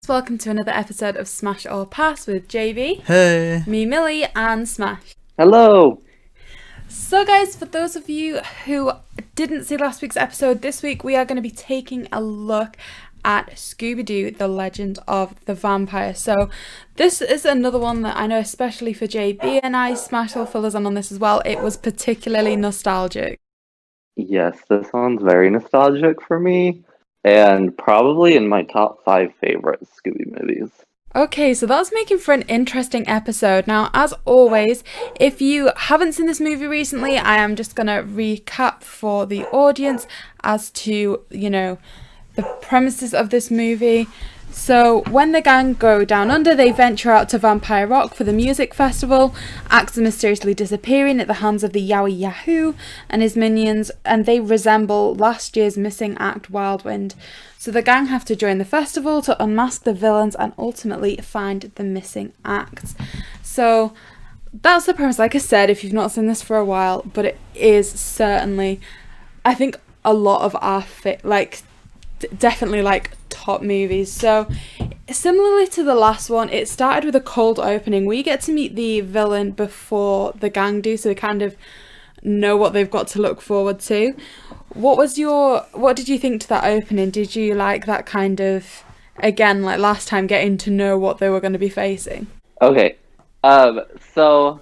Welcome to another episode of Smash or Pass with JayBee, Hey, me Milly, and Smash. Hello! So guys, for those of you who didn't see last week's episode, this week we are going to be taking a look at Scooby Doo, The Legend of the Vampire. So this is another one that I know, especially for JayBee and I, Smash will fill us in on this as well, it was particularly nostalgic. Yes, this one's very nostalgic for me, and probably in my top 5 favorite Scooby movies. Okay, so that's making for an interesting episode. Now, as always, if you haven't seen this movie recently, I am just going to recap for the audience as to, the premises of this movie. So, when the gang go down under, they venture out to Vampire Rock for the music festival. Axe are mysteriously disappearing at the hands of the Yowie Yahoo and his minions, and they resemble last year's missing act Wildwind. So the gang have to join the festival to unmask the villains and ultimately find the missing acts. So that's the premise, like I said, if you've not seen this for a while, but it is certainly, I think, a lot of our definitely top movies. So similarly to the last one, it started with a cold opening. We get to meet the villain before the gang do, so we kind of know what they've got to look forward to. What did you think to that opening? Did you like that kind of, again, like last time, getting to know what they were going to be facing? Okay, so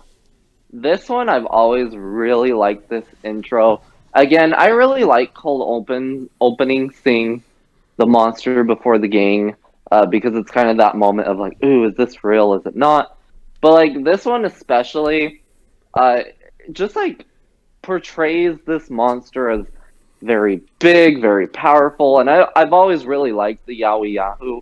this one I've always really liked this intro. Again, I really like cold opening, seeing the monster before the gang, because it's kind of that moment of like, ooh, is this real, is it not? But like this one especially, just like portrays this monster as very big, very powerful, and I've always really liked the Yowie Yahoo,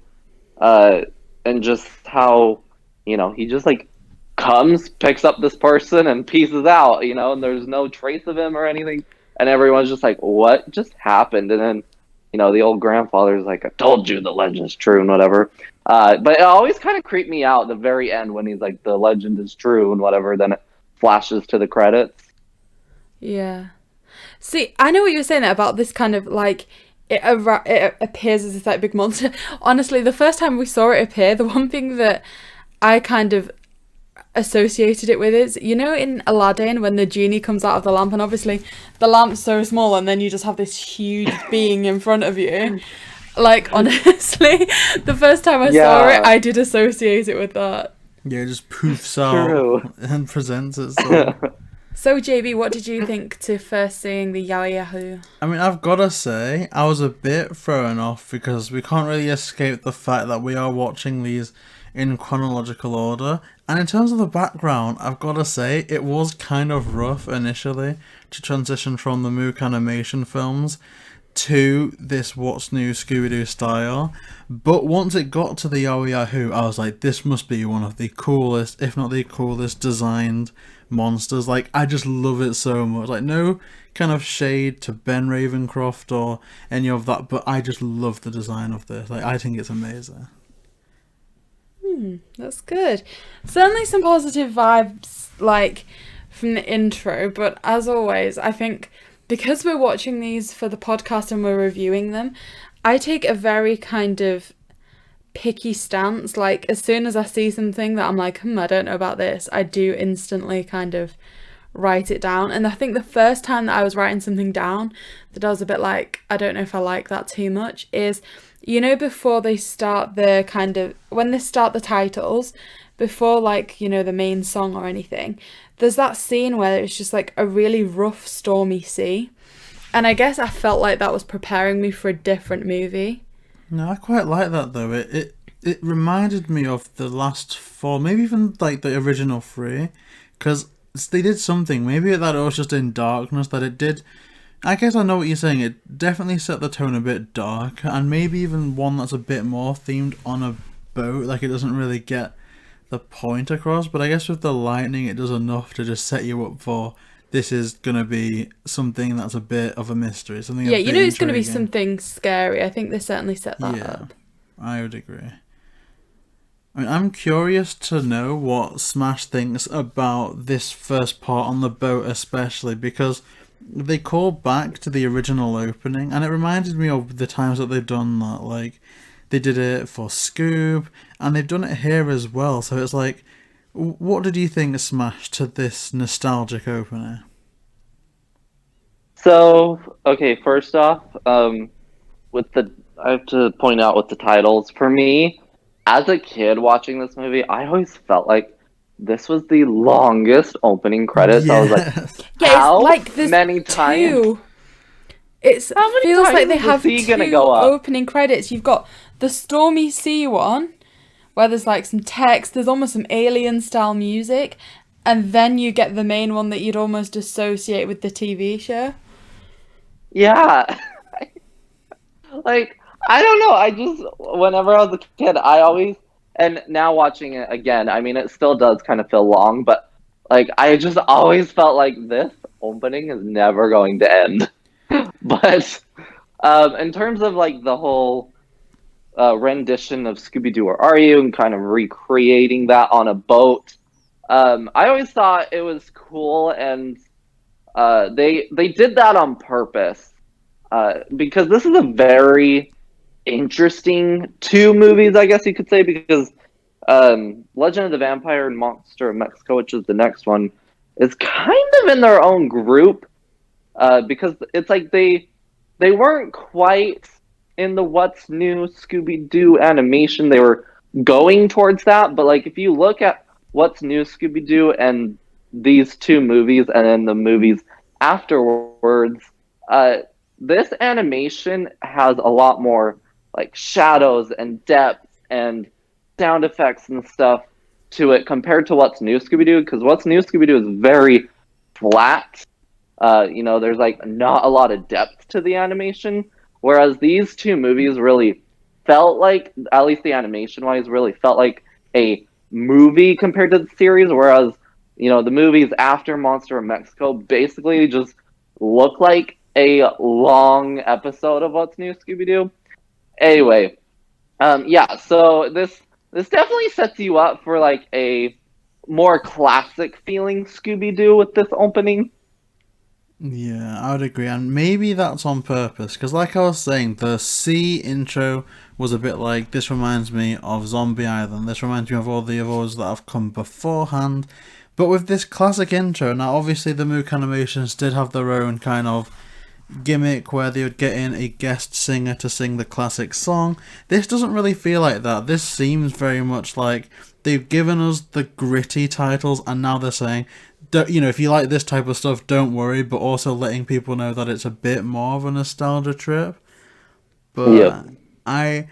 and just how, he just like comes, picks up this person, and pieces out, and there's no trace of him or anything, and everyone's just like, what just happened? And then, the old grandfather's like, I told you the legend's true and whatever. But it always kind of creeped me out at the very end when he's like, the legend is true and whatever, then it flashes to the credits. Yeah. See, I know what you're saying about this kind of like, it appears as this like big monster. Honestly, the first time we saw it appear, the one thing that I kind of associated it with is, in Aladdin when the genie comes out of the lamp, and obviously the lamp's so small and then you just have this huge being in front of you. Like, honestly, the first time I saw it, I did associate it with that. Yeah, it just poofs out and presents itself. So, JayBee, what did you think to first seeing the Yowie Yahoo? I mean, I've got to say, I was a bit thrown off because we can't really escape the fact that we are watching these in chronological order. And in terms of the background, I've got to say, it was kind of rough initially to transition from the Mook animation films to this What's New Scooby-Doo style. But once it got to the Yowie Yahoo, I was like, this must be one of the coolest, if not the coolest, designed monsters. Like, I just love it so much. Like, no kind of shade to Ben Ravencroft or any of that, but I just love the design of this. Like, I think it's amazing. That's good. Certainly some positive vibes, like, from the intro, but as always, I think because we're watching these for the podcast and we're reviewing them, I take a very kind of picky stance. Like, as soon as I see something that I'm like, I don't know about this, I do instantly kind of write it down. And I think the first time that I was writing something down that I was a bit like, I don't know if I like that too much, is, before they start when they start the titles, before the main song or anything, there's that scene where it's just like a really rough, stormy sea. And I guess I felt like that was preparing me for a different movie. No, I quite like that though. It reminded me of the last 4, maybe even like the original 3, because they did something. Maybe that it was just in darkness that it did. I guess I know what you're saying. It definitely set the tone a bit dark, and maybe even one that's a bit more themed on a boat. Like, it doesn't really get the point across, but I guess with the lightning, it does enough to just set you up for this is gonna be something that's a bit of a mystery. Something. Yeah, it's gonna be something scary. I think they certainly set that up. I would agree. I mean, I'm curious to know what Smash thinks about this first part on the boat, especially because they call back to the original opening, and it reminded me of the times that they've done that. Like, They did it for Scoob, and they've done it here as well. So it's like, what did you think of smASH to this nostalgic opener? So, okay, first off, I have to point out with the titles. For me, as a kid watching this movie, I always felt like this was the longest opening credits. I was like, Yes. Yeah, how it's like there's many times? two. How many Feels times like they is the have sea gonna two go up? opening credits. You've got the Stormy Sea one, where there's like some text, there's almost some alien style music, and then you get the main one that you'd almost associate with the TV show. Yeah. Like, I don't know. I just, whenever I was a kid, I always, and now watching it again, I mean, it still does kind of feel long, but like, I just always felt like this opening is never going to end. But in terms of like the whole rendition of Scooby Doo, Where Are You, and kind of recreating that on a boat, I always thought it was cool, and they did that on purpose because this is a very interesting two movies, I guess you could say, because Legend of the Vampire and Monster of Mexico, which is the next one, is kind of in their own group because it's like they weren't quite in the What's New Scooby Doo animation. They were going towards that, but like if you look at What's New Scooby Doo and these two movies, and then the movies afterwards, this animation has a lot more like shadows and depth and sound effects and stuff to it compared to What's New Scooby Doo, because What's New Scooby Doo is very flat. There's like not a lot of depth to the animation, whereas these two movies really felt like, at least the animation wise, really felt like a movie compared to the series, whereas the movies after Monster of Mexico basically just look like a long episode of What's New Scooby Doo. Anyway, so this definitely sets you up for like a more classic feeling Scooby Doo with this opening. Yeah, I would agree, and maybe that's on purpose, because like I was saying, the sea intro was a bit like, this reminds me of Zombie Island, this reminds me of all the others that have come beforehand, but with this classic intro, now obviously the Mook animations did have their own kind of gimmick where they would get in a guest singer to sing the classic song. This doesn't really feel like that. This seems very much like they've given us the gritty titles, and now they're saying, if you like this type of stuff, don't worry, but also letting people know that it's a bit more of a nostalgia trip. But Yep. I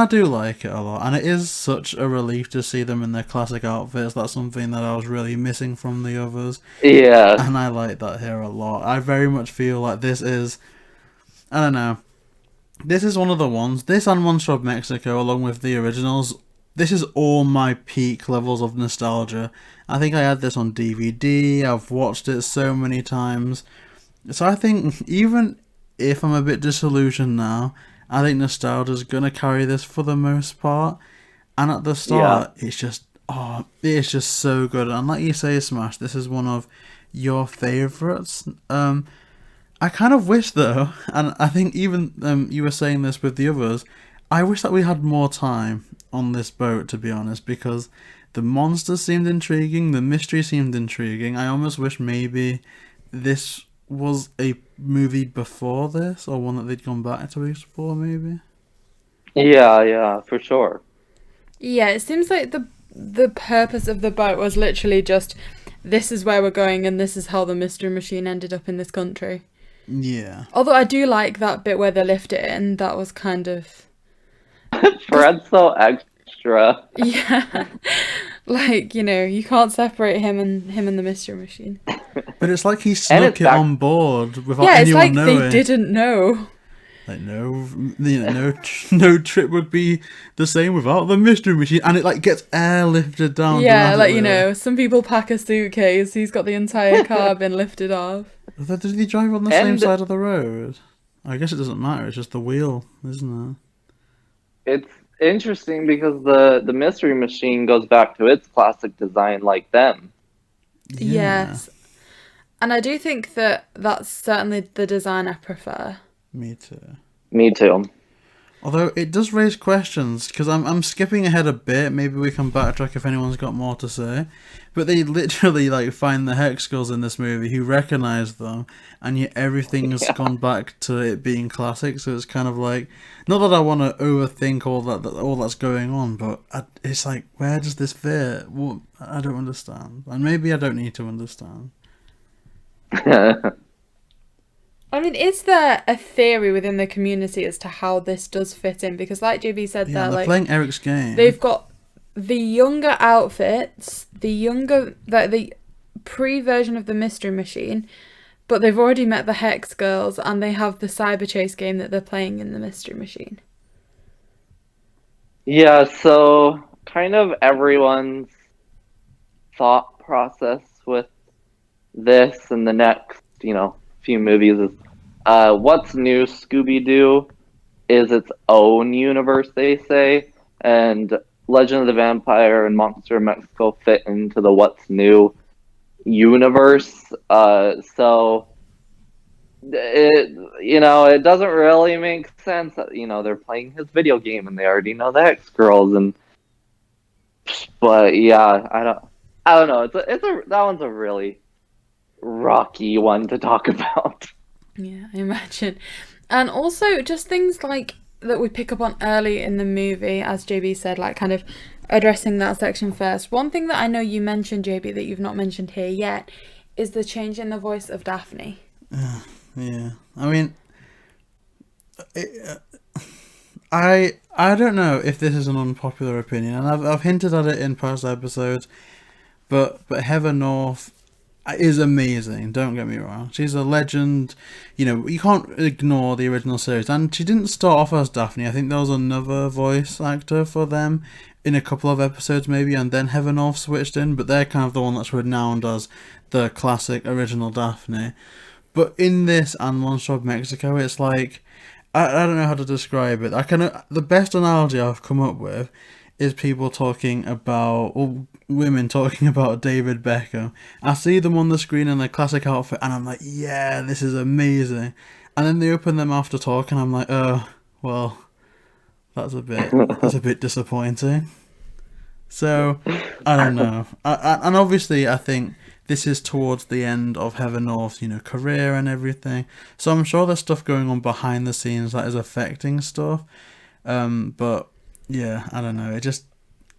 do like it a lot, and it is such a relief to see them in their classic outfits. That's something that I was really missing from the others. Yeah. And I like that here a lot. I very much feel like this is, I don't know, this is one of the ones, this and Monster of Mexico, along with the originals, this is all my peak levels of nostalgia. I think I had this on DVD, I've watched it so many times. So I think, even if I'm a bit disillusioned now, I think nostalgia's gonna carry this for the most part. And at the start, it's just so good. And like you say, smASH, this is one of your favourites. I kind of wish though, and I think even you were saying this with the others, I wish that we had more time on this boat, to be honest, because the monsters seemed intriguing, the mystery seemed intriguing. I almost wish maybe this was a movie before this, or one that they'd gone back to explore, maybe. Yeah, for sure. Yeah, it seems like the purpose of the boat was literally just, this is where we're going and this is how the mystery machine ended up in this country. Yeah. Although I do like that bit where they lift it in. That was kind of... Fred's so extra. Yeah. Like, you can't separate him and the mystery machine. But it's like he snuck it on board without Yeah, it's anyone like knowing. they didn't know. Like, no trip would be the same without the mystery machine, and it like gets airlifted down. Yeah, like some people pack a suitcase. He's got the entire car been lifted off. Did he drive on the same side of the road? I guess it doesn't matter. It's just the wheel, isn't it? It's interesting because the mystery machine goes back to its classic design, like them. Yeah. Yes, and I do think that that's certainly the design I prefer. Me too. Me too. Although it does raise questions, because I'm skipping ahead a bit. Maybe we can backtrack if anyone's got more to say. But they literally like find the Hex Girls in this movie who recognize them, and yet everything's gone back to it being classic. So it's kind of like, not that I want to overthink all that's going on, but it's like, where does this fit? Well, I don't understand, and maybe I don't need to understand. I mean, is there a theory within the community as to how this does fit in? Because like JB said, Yeah, they're like, playing Eric's game. they've got the younger outfits, the pre-version of the Mystery Machine, but they've already met the Hex Girls, and they have the Cyber Chase game that they're playing in the Mystery Machine. Yeah, so kind of everyone's thought process with this and the next, few movies is what's new Scooby Doo is its own universe, they say, and Legend of the Vampire and Monster of Mexico fit into the what's new universe. So it doesn't really make sense that they're playing his video game and they already know the Hex Girls, but yeah, I don't know. That one's a really rocky one to talk about. Yeah, I imagine. And also just things like that we pick up on early in the movie, as JB said, like kind of addressing that section first. One thing that I know you mentioned, JB, that you've not mentioned here yet is the change in the voice of Daphne. Yeah, I mean, I don't know if this is an unpopular opinion, and I've hinted at it in past episodes, but Heather North is amazing. Don't get me wrong; she's a legend. You can't ignore the original series, and she didn't start off as Daphne. I think there was another voice actor for them in a couple of episodes, maybe, and then Heather North switched in. But they're kind of the one that's renowned as the classic original Daphne. But in this and Monster of Mexico, it's like, I don't know how to describe it. The best analogy I've come up with is people talking about, or women talking about David Beckham. I see them on the screen in their classic outfit, and I'm like, yeah, this is amazing. And then they open their mouth to talk, and I'm like, oh, well, that's a bit disappointing. So, I don't know. And obviously, I think this is towards the end of Heather North's, career and everything. So I'm sure there's stuff going on behind the scenes that is affecting stuff. But yeah, I don't know. It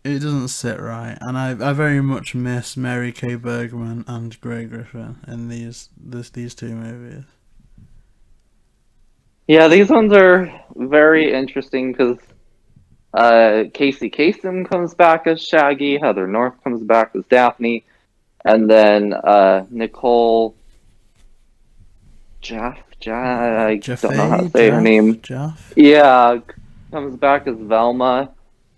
doesn't sit right. And I very much miss Mary Kay Bergman and Grey Griffin in these two movies. Yeah, these ones are very interesting because Casey Kasem comes back as Shaggy, Heather North comes back as Daphne, and then Nicole Jaffe, I don't know how to say her name. Jaffe? Yeah, comes back as Velma.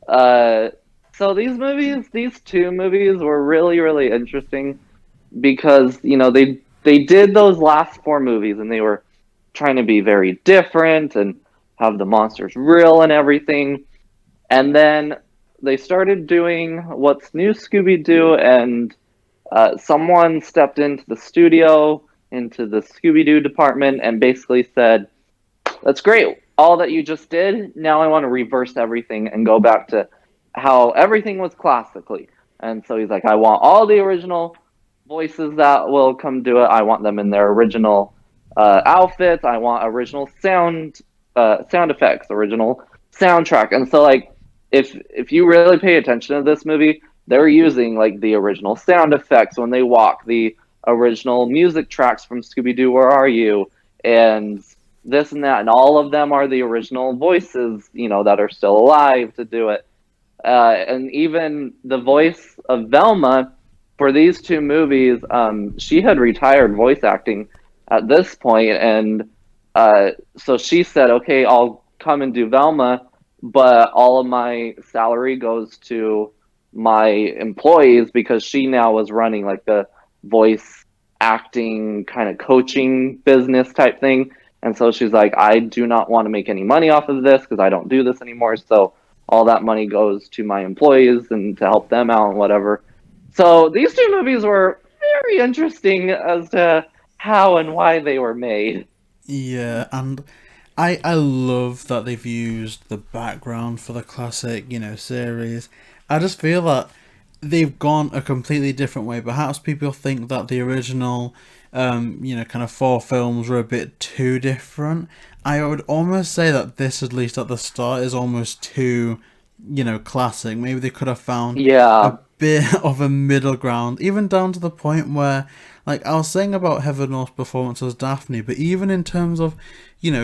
So these two movies were really, really interesting because, they did those last four movies and they were trying to be very different and have the monsters real and everything. And then they started doing What's New Scooby Doo, and someone stepped into the studio, into the Scooby Doo department, and basically said, that's great, all that you just did, now I want to reverse everything and go back to how everything was classically. And so he's like, I want all the original voices that will come do it. I want them in their original outfits. I want original sound effects, original soundtrack. And so, like, if you really pay attention to this movie, they're using like the original sound effects when they walk, the original music tracks from Scooby Doo, Where Are You? And this and that, and all of them are the original voices, that are still alive to do it. And even the voice of Velma for these two movies, she had retired voice acting at this point, and so she said, okay, I'll come and do Velma, but all of my salary goes to my employees, because she now was running like the voice acting kind of coaching business type thing. And so she's like, I do not want to make any money off of this because I don't do this anymore. So all that money goes to my employees and to help them out and whatever. So these two movies were very interesting as to how and why they were made. Yeah, and I love that they've used the background for the classic, series. I just feel that they've gone a completely different way. Perhaps people think that the original, kind of 4 films were a bit too different. I would almost say that this, at least at the start, is almost too, classic. Maybe they could have found a bit of a middle ground, even down to the point where, like I was saying about Heather North's performance as Daphne, but even in terms of,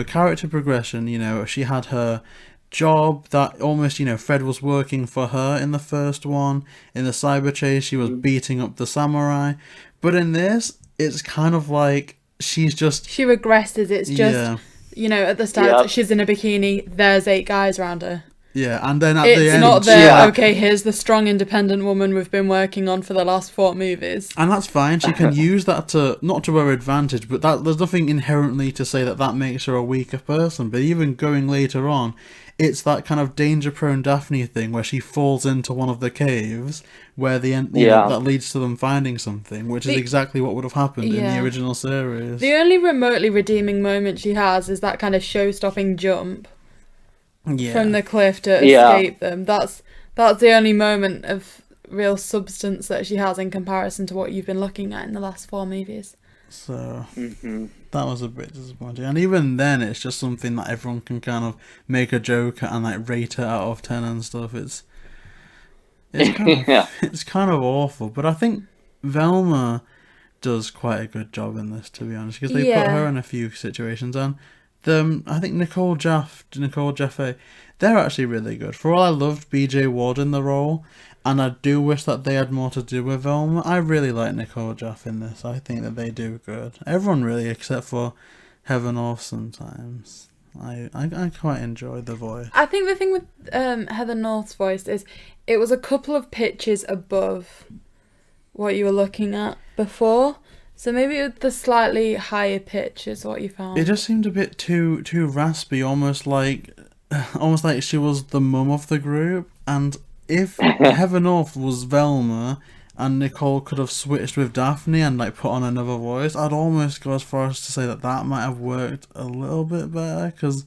character progression, she had her job that almost, Fred was working for her in the first one. In the cyber chase, she was beating up the samurai. But in this, it's kind of like she regresses. It's just, at the start, she's in a bikini, there's 8 guys around her. Yeah, and then at the end... It's not okay, here's the strong, independent woman we've been working on for the last 4 movies. And that's fine, she can use that not to her advantage, but there's nothing inherently to say that makes her a weaker person. But even going later on, it's that kind of danger-prone Daphne thing where she falls into one of the caves where that leads to them finding something, which is exactly what would have happened in the original series. The only remotely redeeming moment she has is that kind of show-stopping jump. From the cliff to escape them. That's the only moment of real substance that she has in comparison to what you've been looking at in the last 4 movies. So that was a bit disappointing. And even then, it's just something that everyone can kind of make a joke at and like rate it out of 10 and stuff. It's kind of awful. But I think Velma does quite a good job in this, to be honest, because they put her in a few situations. And I think Nicole Jaffe, they're actually really good. For all I loved BJ Ward in the role, and I do wish that they had more to do with Velma, I really like Nicole Jaffe in this. I think that they do good. Everyone really, except for Heather North sometimes. I quite enjoy the voice. I think the thing with Heather North's voice is it was a couple of pitches above what you were looking at before. So maybe the slightly higher pitch is what you found. It just seemed a bit too raspy, almost like she was the mum of the group. And if Heather North was Velma and Nicole could have switched with Daphne and like put on another voice, I'd almost go as far as to say that might have worked a little bit better. Because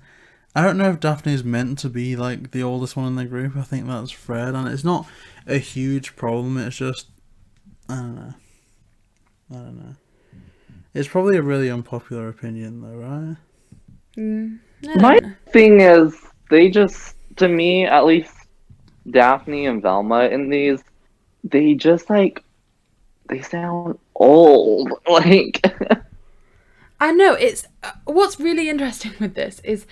I don't know if Daphne's meant to be like the oldest one in the group. I think that's Fred, and it's not a huge problem. It's just I don't know. It's probably a really unpopular opinion, though, right? My thing is, they just, to me, at least Daphne and Velma in these, they just, like, they sound old. Like, I know, it's, what's really interesting with this is,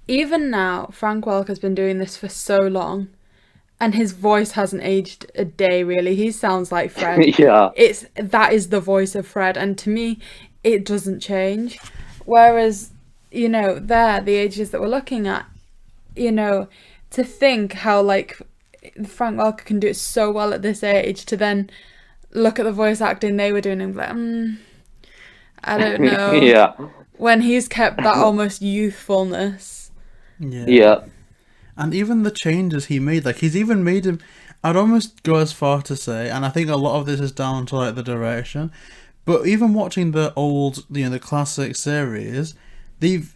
even now, Frank Welker's been doing this for so long, and his voice hasn't aged a day, really. He sounds like Fred. That is the voice of Fred, and to me, it doesn't change. Whereas, the ages that we're looking at, to think how, like, Frank Welker can do it so well at this age, to then look at the voice acting they were doing and be like, I don't know. When he's kept that almost youthfulness. Yeah. And even the changes he made, like, he's even made him, I'd almost go as far to say, and I think a lot of this is down to, like, the direction, but even watching the old, the classic series,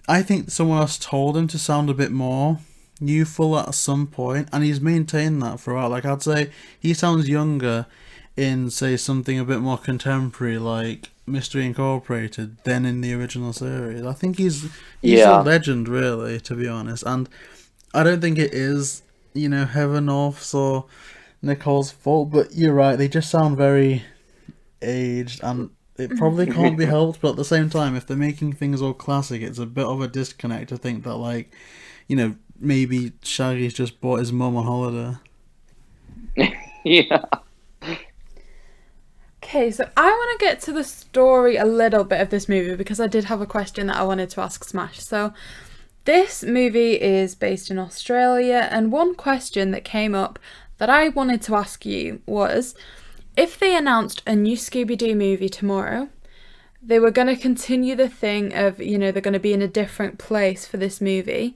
I think someone else told him to sound a bit more youthful at some point, and he's maintained that throughout. Like, I'd say he sounds younger in, say, something a bit more contemporary, like Mystery Incorporated, than in the original series. I think he's a legend, really, to be honest, and I don't think it is, Heather North's or Nicole's fault, but you're right, they just sound very aged, and it probably can't be helped, but at the same time, if they're making things all classic, it's a bit of a disconnect to think that, like, maybe Shaggy's just bought his mum on holiday. Okay, so I want to get to the story a little bit of this movie, because I did have a question that I wanted to ask Smash. So, this movie is based in Australia, and one question that came up that I wanted to ask you was, if they announced a new Scooby Doo movie tomorrow, they were going to continue the thing of, they're going to be in a different place for this movie.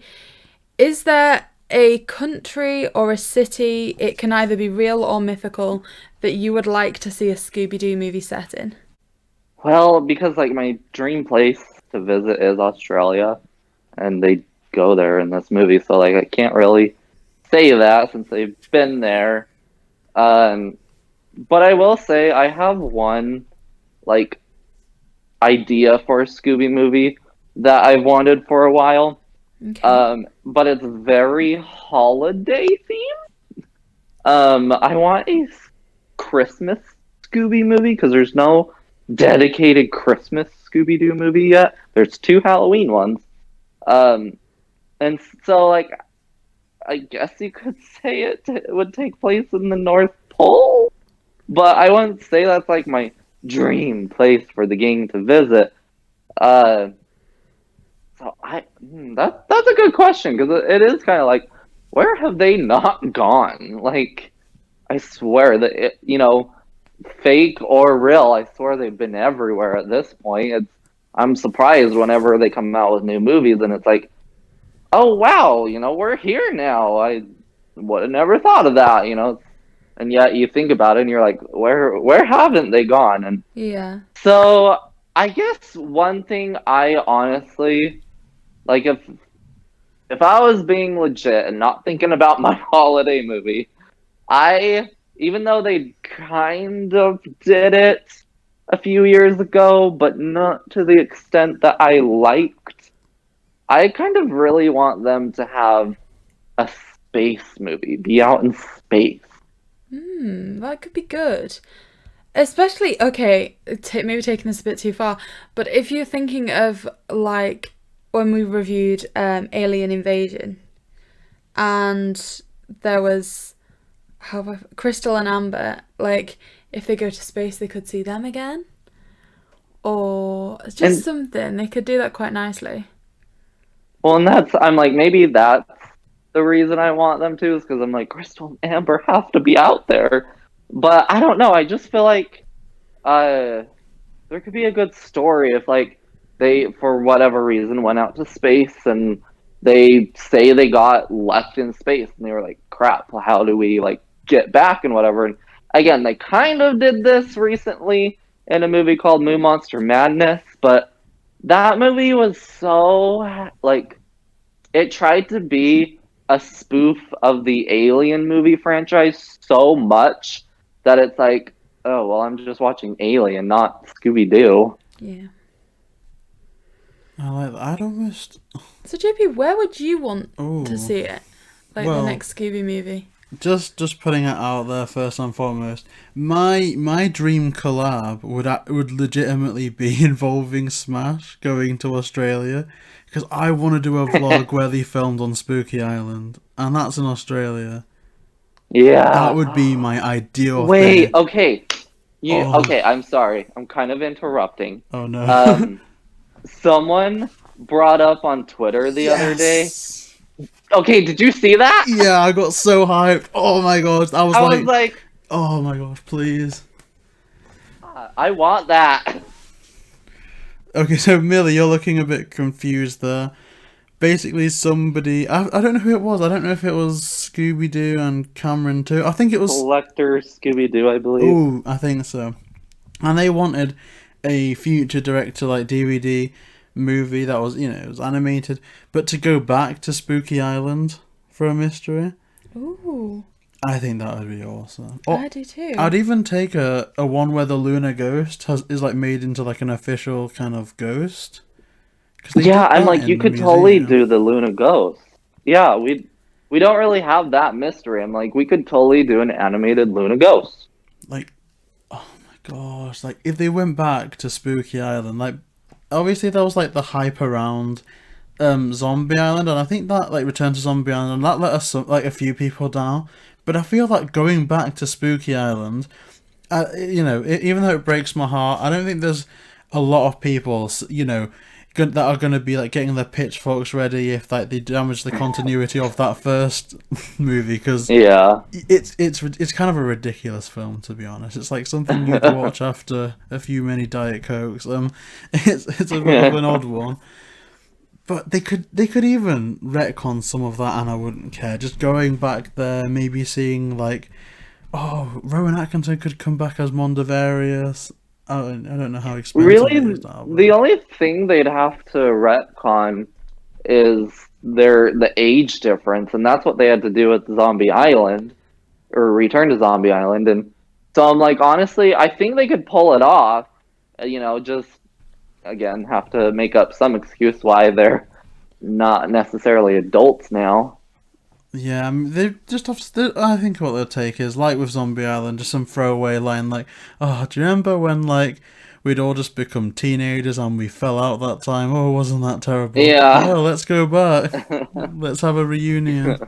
Is there a country or a city, it can either be real or mythical, that you would like to see a Scooby Doo movie set in? Well, because, like, my dream place to visit is Australia, and they go there in this movie, so like I can't really say that since they've been there. But I will say I have one like idea for a Scooby movie that I've wanted for a while. Okay. But it's very holiday themed. I want a Christmas Scooby movie because there's no dedicated Christmas Scooby Doo movie yet. There's 2 Halloween ones. And so like I guess you could say it would take place in the North Pole, but I wouldn't say that's like my dream place for the gang to visit. So that's a good question because it is kind of like, where have they not gone? Like, I swear that fake or real, I swear they've been everywhere at this point. I'm surprised whenever they come out with new movies and it's like, oh wow, we're here now. I would have never thought of that, and yet you think about it and you're like, where haven't they gone? And Yeah. so I guess one thing I honestly like, if I was being legit and not thinking about my holiday movie, even though they kind of did it a few years ago, but not to the extent that I liked, I kind of really want them to have a space movie, be out in space. That could be good. Especially, okay, maybe taking this a bit too far, but if you're thinking of like when we reviewed Alien Invasion, and there was Crystal and Amber, like if they go to space, they could see them again, or just something. They could do that quite nicely. Well, and I'm like, maybe that's the reason I want them to, is because I'm like, Crystal and Amber have to be out there. But I don't know. I just feel like there could be a good story if like they, for whatever reason, went out to space and they say they got left in space and they were like, crap, how do we like get back and whatever. And again, they kind of did this recently in a movie called Moon Monster Madness, but that movie was so like, it tried to be a spoof of the Alien movie franchise so much that it's like, oh well, I'm just watching Alien, not Scooby Doo. Yeah. I'd almost. So JP, where would you want Ooh. to see it? Like Well, the next Scooby movie? Just putting it out there first and foremost. My dream collab would legitimately be involving smASH going to Australia, because I want to do a vlog where they filmed on Spooky Island, and that's in Australia. Yeah, That would be my ideal. Wait, thing. okay. Oh. Okay, I'm sorry. I'm kind of interrupting. Oh no. Someone brought up on Twitter the other day. Yes. Okay, did you see that? Yeah, I got so hyped. Oh my gosh, I was like, oh my gosh, please. I want that. Okay, so Milly, you're looking a bit confused there. Basically, somebody, I don't know who it was. I don't know if it was Scooby Doo and Cameron too. I think it was Collector Scooby Doo, I believe. Ooh, I think so. And they wanted a future director like DVD movie that was, it was animated, but to go back to Spooky Island for a mystery. Ooh. I think that would be awesome. I do too. I'd even take a one where the lunar ghost is like made into like an official kind of ghost. Yeah, I'm like, you could totally do the Luna Ghost. Yeah, we don't really have that mystery. I'm like, we could totally do an animated Luna Ghost. Like, oh my gosh, like if they went back to Spooky Island, like obviously there was like the hype around Zombie Island, and I think that like Return to Zombie Island, and that let us like a few people down. But I feel like going back to Spooky Island, even though it breaks my heart, I don't think there's a lot of people, that are going to be like getting their pitchforks ready if like they damage the continuity of that first movie, because yeah, it's kind of a ridiculous film, to be honest. It's like something you'd watch after a few many Diet Cokes. It's a bit of an odd one. But they could even retcon some of that, and I wouldn't care. Just going back there, maybe seeing like, Rowan Atkinson could come back as Mondavarius. I don't know how expensive it is now, but... The only thing they'd have to retcon is the age difference, and that's what they had to do with Zombie Island or Return to Zombie Island. And so I'm like, honestly, I think they could pull it off. Just again have to make up some excuse why they're not necessarily adults now. Yeah, I mean, they just have to, I think what they'll take is, like with Zombie Island, just some throwaway line like, oh, do you remember when, like, we'd all just become teenagers and we fell out that time? Oh, wasn't that terrible? Yeah. Oh, let's go back. Let's have a reunion.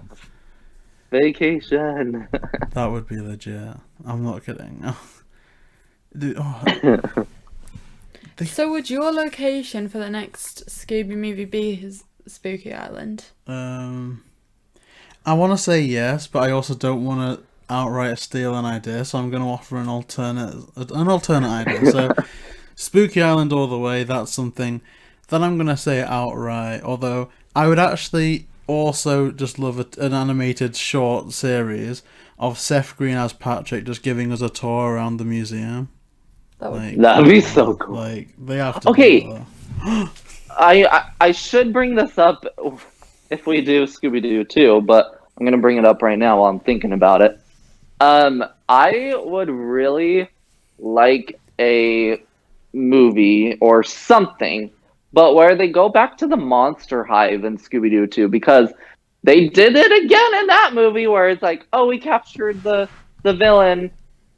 Vacation. That would be legit. I'm not kidding. Oh. So would your location for the next Scooby movie be Spooky Island? I want to say yes, but I also don't want to outright steal an idea, so I'm going to offer an alternate idea. So, Spooky Island all the way, that's something that I'm going to say outright, although I would actually also just love an animated short series of Seth Green as Patrick just giving us a tour around the museum. That'd be so cool. Like, they have to Okay, I should bring this up if we do Scooby Doo too, but I'm gonna bring it up right now while I'm thinking about it. I would really like a movie or something, but where they go back to the Monster Hive in Scooby Doo 2, because they did it again in that movie where it's like, oh, we captured the villain,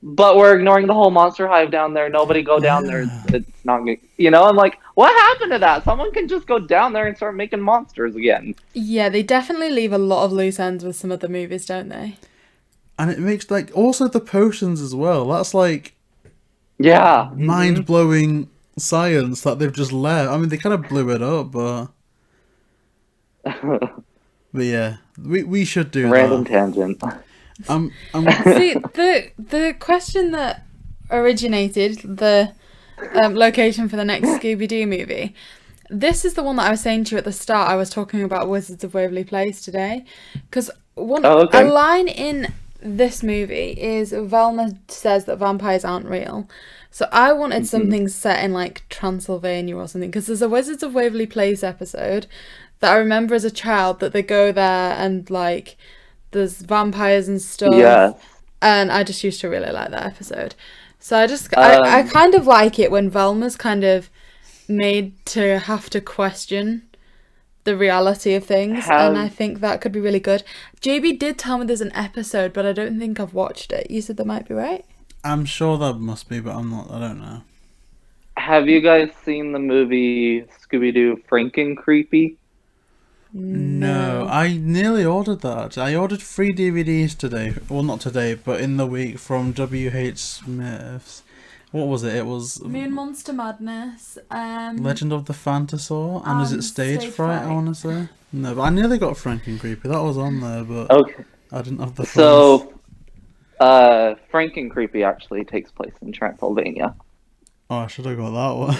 but we're ignoring the whole Monster Hive down there. Nobody go down there. It's not, I'm like, what happened to that? Someone can just go down there and start making monsters again. Yeah, they definitely leave a lot of loose ends with some of the movies, don't they? And it makes, like, also the potions as well. That's, like, yeah, mind-blowing science that they've just left. I mean, they kind of blew it up, but... but yeah, we should do random that. Tangent. See, the question that originated the location for the next Scooby-Doo movie, this is the one that I was saying to you at the start. I was talking about Wizards of Waverly Place today, because a line in this movie is Velma says that vampires aren't real. So I wanted something set in like Transylvania or something, because there's a Wizards of Waverly Place episode that I remember as a child that they go there and like there's vampires and stuff. Yeah. And I just used to really like that episode. So I kind of like it when Velma's kind of made to have to question the reality of things, and I think that could be really good. JayBee did tell me there's an episode, but I don't think I've watched it. You said that might be right? I'm sure that must be, but I don't know. Have you guys seen the movie Scooby-Doo Franken-Creepy? No, I nearly ordered that. I ordered 3 DVDs today. Well, not today, but in the week from W.H. Smith's. What was it? It was Moon Monster Madness. Legend of the Phantasaur, and is it Stage Fright? I want to say. No, but I nearly got Franken-Creepy. That was on there, but okay. I didn't have the. So, Franken-Creepy actually takes place in Transylvania. Oh, I should have got that one.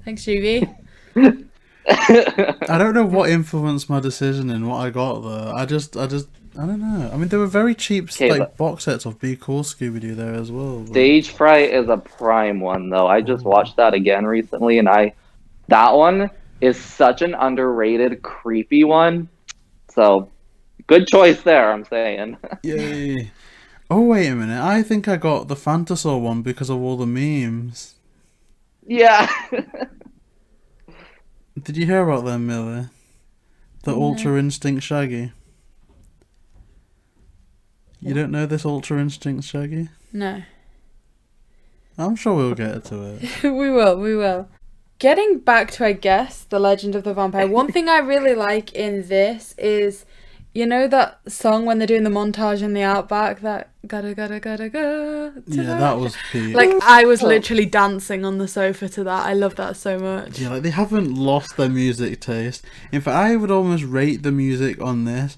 Thanks, JayBee. I don't know what influenced my decision in what I got there. I don't know. I mean, there were very cheap box sets of Be Cool Scooby-Doo there as well. But... Stage Fright is a prime one, though. I just watched that again recently, and that one is such an underrated, creepy one. So, good choice there, I'm saying. Yay. Oh, wait a minute. I think I got the Phantasaur one because of all the memes. Yeah. Did you hear about them, Millie? The Ultra Instinct Shaggy. You don't know this Ultra Instinct Shaggy? No. I'm sure we'll get to it. We will. Getting back to, I guess, The Legend of the Vampire, one thing I really like in this is, you know that song when they're doing the montage in the Outback, that gotta go. Yeah, that was peak. Like, I was literally dancing on the sofa to that. I love that so much. Yeah, like, they haven't lost their music taste. In fact, I would almost rate the music on this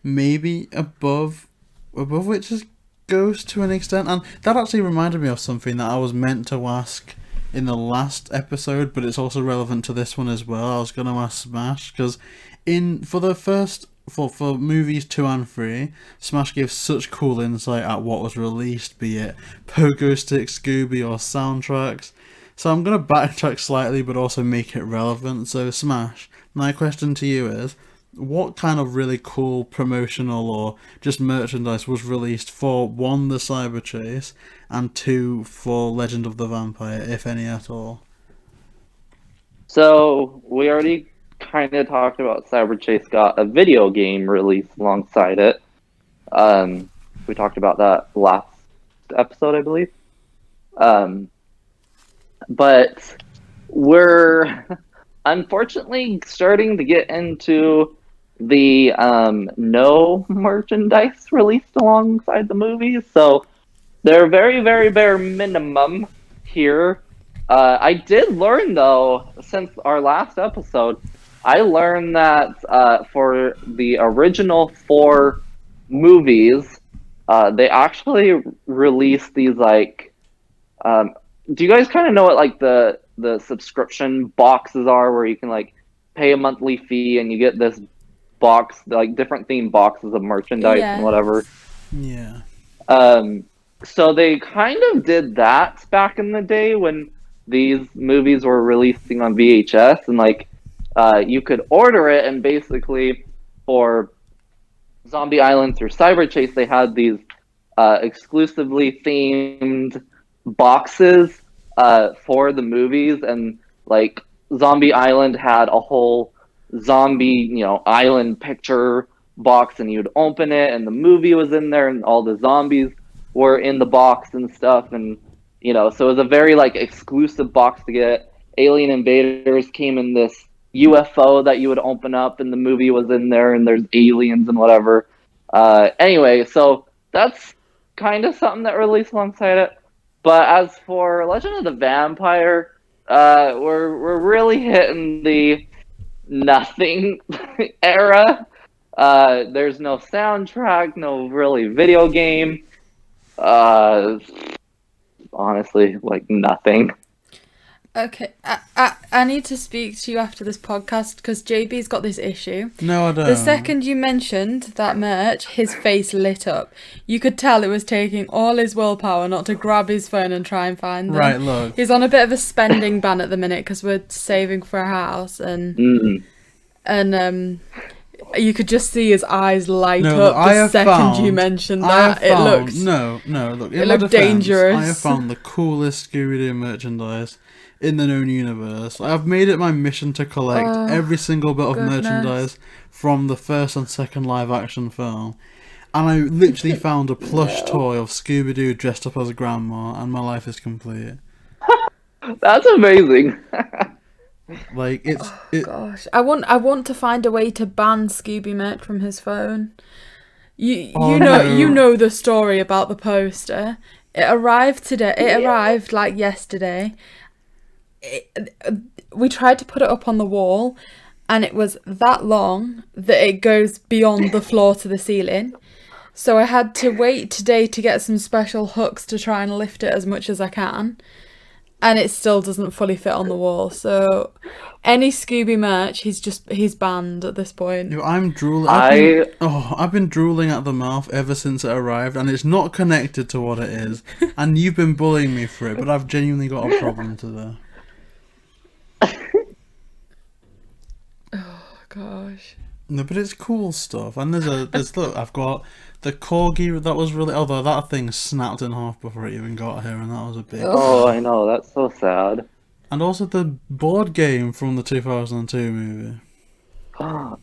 maybe above Witch's Ghost to an extent. And that actually reminded me of something that I was meant to ask in the last episode, but it's also relevant to this one as well. I was going to ask smASH, because for movies 2 and 3, smASH gives such cool insight at what was released, be it Pogo Stick, Scooby, or soundtracks. So I'm going to backtrack slightly, but also make it relevant. So Smash, my question to you is, what kind of really cool promotional or just merchandise was released for, 1, the Cyber Chase, and 2, for Legend of the Vampire, if any at all? So we already kind of talked about Cyber Chase got a video game released alongside it. We talked about that last episode, I believe. But we're unfortunately starting to get into the no merchandise released alongside the movies. So they're very, very bare minimum here. I did learn, though, since our last episode, I learned that for the original 4 movies, they actually released these, like, do you guys kind of know what, like, the subscription boxes are, where you can, like, pay a monthly fee and you get this box, like, different themed boxes of merchandise and whatever? Yeah. So they kind of did that back in the day when these movies were releasing on VHS, and like you could order it, and basically for Zombie Island through Cyber Chase, they had these exclusively themed boxes for the movies, and like Zombie Island had a whole zombie, island picture box, and you'd open it, and the movie was in there, and all the zombies were in the box and stuff, and so it was a very like exclusive box to get. Alien Invaders came in this UFO that you would open up, and the movie was in there, and there's aliens and whatever. Anyway, so that's kind of something that released alongside it. But as for Legend of the Vampire, we're really hitting the nothing era. There's no soundtrack, no really video game. Honestly, like nothing. Okay, I need to speak to you after this podcast because JB's got this issue. No, I don't. The second you mentioned that merch, his face lit up. You could tell it was taking all his willpower not to grab his phone and try and find them. Right, look. He's on a bit of a spending ban at the minute because we're saving for a house, and you could just see his eyes light up the second you mentioned that. It looked look. It looked dangerous. I have found the coolest Scooby Doo merchandise in the known universe. I've made it my mission to collect every single bit of merchandise from the first and second live action film. And I literally found a plush toy of Scooby Doo dressed up as a grandma, and my life is complete. That's amazing. Like gosh, I want to find a way to ban Scooby merch from his phone. You know the story about the poster. It arrived today. It arrived like yesterday. We tried to put it up on the wall, and it was that long that it goes beyond the floor to the ceiling. So I had to wait today to get some special hooks to try and lift it as much as I can. And it still doesn't fully fit on the wall. So any Scooby merch, he's banned at this point. I'm drooling. I've been drooling at the mouth ever since it arrived, and it's not connected to what it is. And you've been bullying me for it, but I've genuinely got a problem today. Oh gosh. No, but it's cool stuff. And there's look, I've got the corgi that was really, although that thing snapped in half before it even got here, and that was a bit. Oh, I know, that's so sad. And also the board game from the 2002 movie.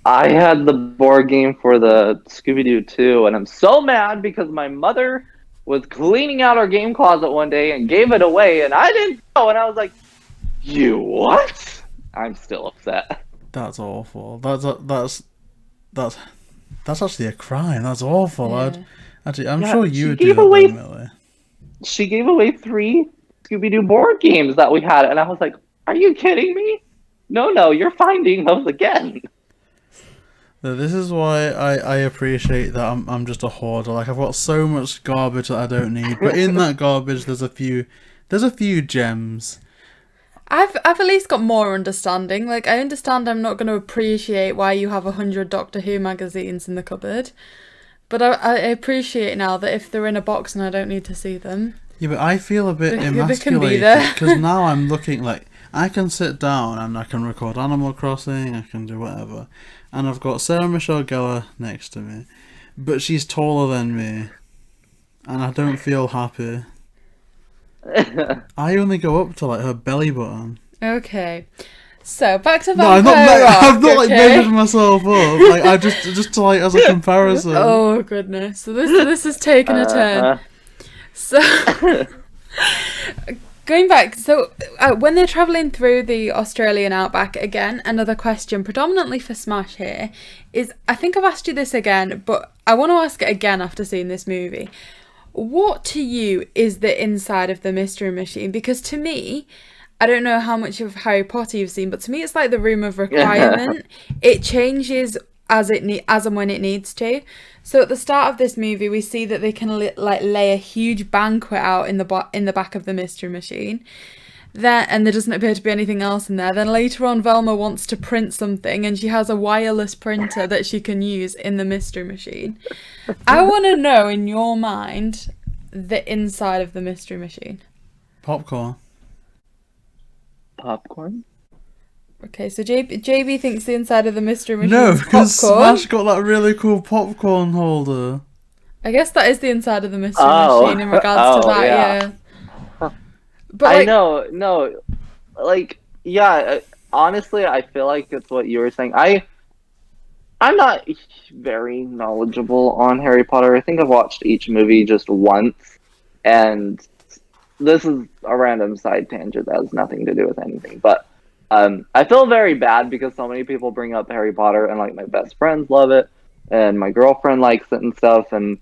I had the board game for the Scooby Doo 2, and I'm so mad because my mother was cleaning out our game closet one day and gave it away, and I didn't know, and I was like, "You what?" I'm still upset. That's awful. That's actually a crime. That's awful. Yeah. I'm sure you would do that, Millie. She gave away 3 Scooby Doo board games that we had, and I was like, "Are you kidding me? No, you're finding those again." No, this is why I appreciate that I'm just a hoarder. Like, I've got so much garbage that I don't need, but in that garbage there's a few gems. I've at least got more understanding. Like, I understand I'm not going to appreciate why you have 100 Doctor Who magazines in the cupboard, but I appreciate now that if they're in a box and I don't need to see them. Yeah, but I feel a bit They can be emasculated there. because now I'm looking like I can sit down and I can record Animal Crossing, I can do whatever, and I've got Sarah Michelle Gellar next to me, but she's taller than me, and I don't feel happy. I only go up to like her belly button. Okay. So back to No, Vampire Rock. I've not like okay? measured myself up. Like I just to like as a comparison. Oh goodness. So this has taken a turn. So going back, so when they're travelling through the Australian outback, again, another question predominantly for smASH here is, I think I've asked you this again, but I want to ask it again after seeing this movie. What to you is the inside of the Mystery Machine? Because to me, I don't know how much of Harry Potter you've seen, but to me it's like the room of requirement. It changes as and when it needs to. So at the start of this movie, we see that they can lay a huge banquet out in the back of the Mystery Machine. And there doesn't appear to be anything else in there. Then later on, Velma wants to print something, and she has a wireless printer that she can use in the Mystery Machine. I want to know, in your mind, the inside of the Mystery Machine. Popcorn. Popcorn? Okay, so JayBee thinks the inside of the Mystery Machine No, is because popcorn. smASH got that really cool popcorn holder. I guess that is the inside of the Mystery Machine in regards to that, yeah. But I know, no, like, yeah, honestly, I feel like it's what you were saying. I'm not very knowledgeable on Harry Potter. I think I've watched each movie just once, and this is a random side tangent that has nothing to do with anything, but I feel very bad because so many people bring up Harry Potter, and like my best friends love it, and my girlfriend likes it and stuff, and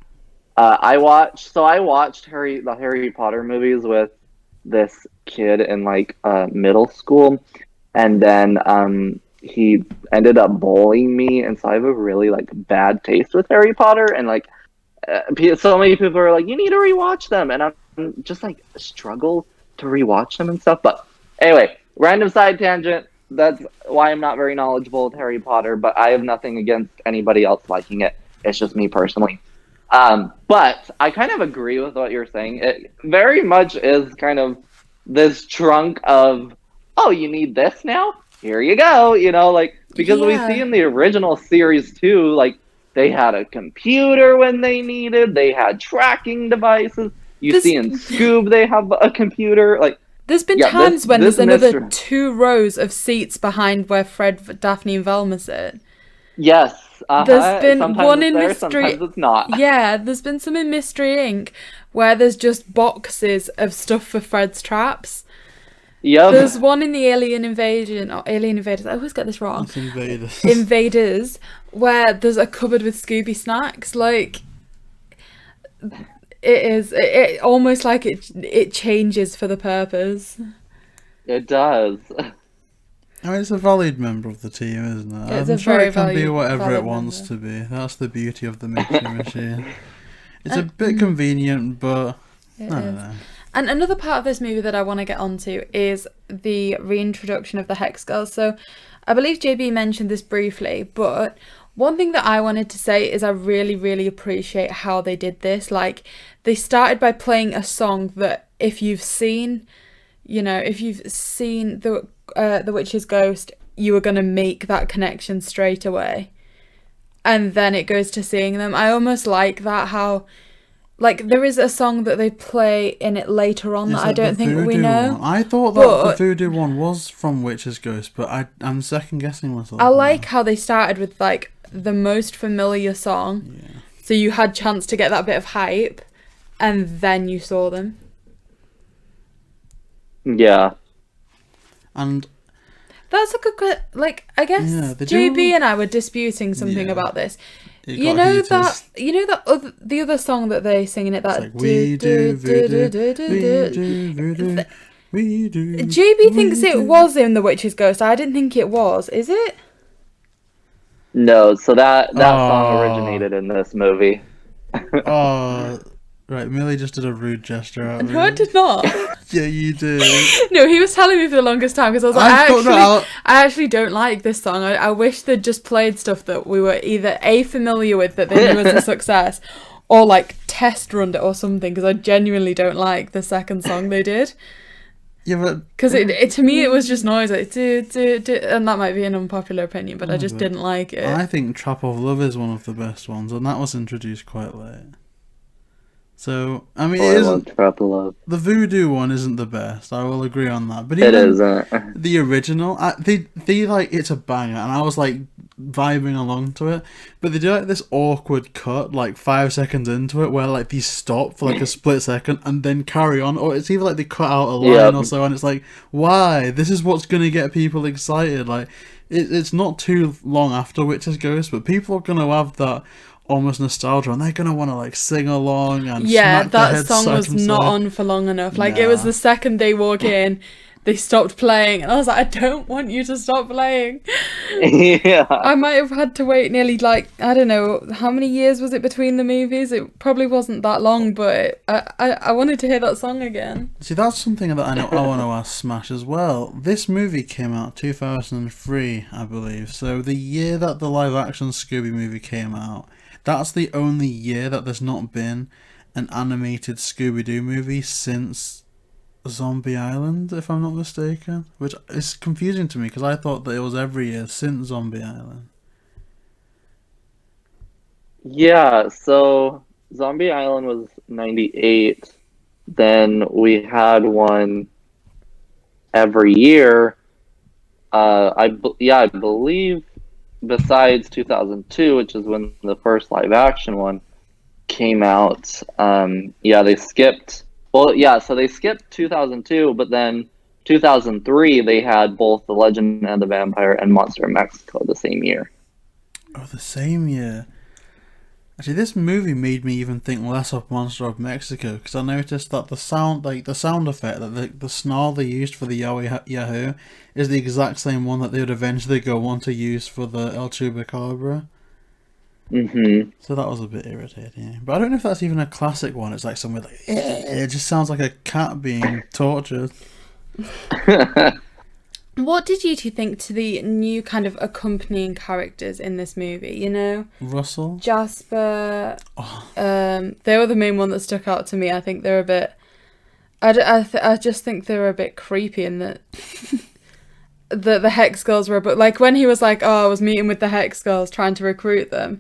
I watched the Harry Potter movies with this kid in like middle school, and then he ended up bullying me, and so I have a really like bad taste with Harry Potter, and like so many people are like, you need to rewatch them, and I'm just like struggle to rewatch them and stuff. But anyway, random side tangent. That's why I'm not very knowledgeable with Harry Potter, but I have nothing against anybody else liking it. It's just me personally. But I kind of agree with what you're saying. It very much is kind of this trunk of, oh, you need this now? Here you go. You know, like, because we see in the original series too, like, they had a computer when they needed, they had tracking devices. You see in Scoob, they have a computer. Like, there's been times when there's another 2 rows of seats behind where Fred, Daphne, and Velma sit. Yes. There's been sometimes one in there, Mystery. Sometimes it's not. Yeah, there's been some in Mystery Inc. where there's just boxes of stuff for Fred's traps. Yep. There's one in the Alien Invasion, or Alien Invaders. I always get this wrong. It's Invaders. Invaders, where there's a cupboard with Scooby snacks. Like, it almost like it changes for the purpose. It does. I mean, it's a valid member of the team, isn't it? It's I'm a sure very it can be valid whatever it wants member. to be. That's the beauty of the Mystery Machine. It's a bit convenient, but I don't know. And another part of this movie that I want to get onto is the reintroduction of the Hex Girls. So I believe JayBee mentioned this briefly, but one thing that I wanted to say is I really, really appreciate how they did this. Like, they started by playing a song that if you've seen the Witch's Ghost, you were going to make that connection straight away. And then it goes to seeing them. I almost like that, how, like, there is a song that they play in it later on that I don't think we know. One. I thought that the Voodoo one was from Witch's Ghost, but I'm second guessing myself. I like how they started with, like, the most familiar song. Yeah. So you had chance to get that bit of hype, and then you saw them. Yeah. And that's a good, like, I guess JayBee and I were disputing something about this. You know that the other song that they sing in it, that like, we do voodoo, we do. JayBee thinks it was in The Witch's Ghost. I didn't think it was. Is it? No, so that song originated in this movie. Oh, right. Millie just did a rude gesture at me. No, I did not. Yeah, you did. No, he was telling me for the longest time because I was like, I actually don't like this song. I wish they'd just played stuff that we were either A, familiar with, that they knew was a success, or like test run it or something, because I genuinely don't like the second song they did. Yeah, but Because it to me it was just noise, like do, do, do, and that might be an unpopular opinion, but I just didn't like it. I think Trap of Love is one of the best ones, and that was introduced quite late. So, I mean, it isn't, Trap of Love. the Voodoo one isn't the best, I will agree on that. But It even isn't. the original, they like, it's a banger, and I was like vibing along to it. But they do like this awkward cut, like 5 seconds into it, where like they stop for like a split second and then carry on, or it's either like they cut out a line or so, and it's like, why? This is what's gonna get people excited. Like, it's not too long after Witch's Ghost, but people are gonna have that almost nostalgia, and they're gonna want to like sing along and smack their that heads song side was and not side. on for long enough. Like, it was the second they walk in, they stopped playing, and I was like, I don't want you to stop playing. Yeah. I might have had to wait nearly, like, I don't know, how many years was it between the movies? It probably wasn't that long, but I wanted to hear that song again. See, that's something that I want to ask Smash as well. This movie came out 2003, I believe. So the year that the live-action Scooby movie came out, that's the only year that there's not been an animated Scooby Doo movie since Zombie Island, if I'm not mistaken. Which is confusing to me, because I thought that it was every year since Zombie Island. Yeah, so Zombie Island was 98. Then we had one every year. I believe besides 2002, which is when the first live action one came out. They skipped. Well, yeah, so they skipped 2002, but then 2003 they had both The Legend and the Vampire and Monster of Mexico the same year. Oh, the same year. Actually, this movie made me even think less of Monster of Mexico, because I noticed that the sound effect, that the snarl they used for the Yahoo is the exact same one that they would eventually go on to use for the El Chupacabra. Mm-hmm. So that was a bit irritating. But I don't know if that's even a classic one. It's like somewhere like, it just sounds like a cat being tortured. What did you two think to the new kind of accompanying characters in this movie, you know? Russell? Jasper, they were the main one that stuck out to me. I think they're a bit... I just think they were a bit creepy in that... the Hex Girls were... But like when he was like, I was meeting with the Hex Girls trying to recruit them,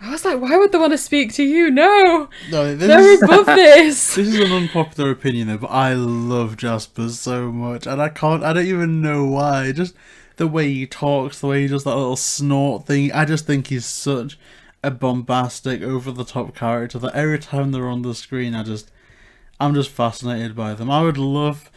I was like, why would they want to speak to you? No, they're above this. This is an unpopular opinion though, but I love Jasper so much, and I don't even know why. Just the way he talks, the way he does that little snort thing. I just think he's such a bombastic, over-the-top character that every time they're on the screen, I'm just fascinated by them. I would love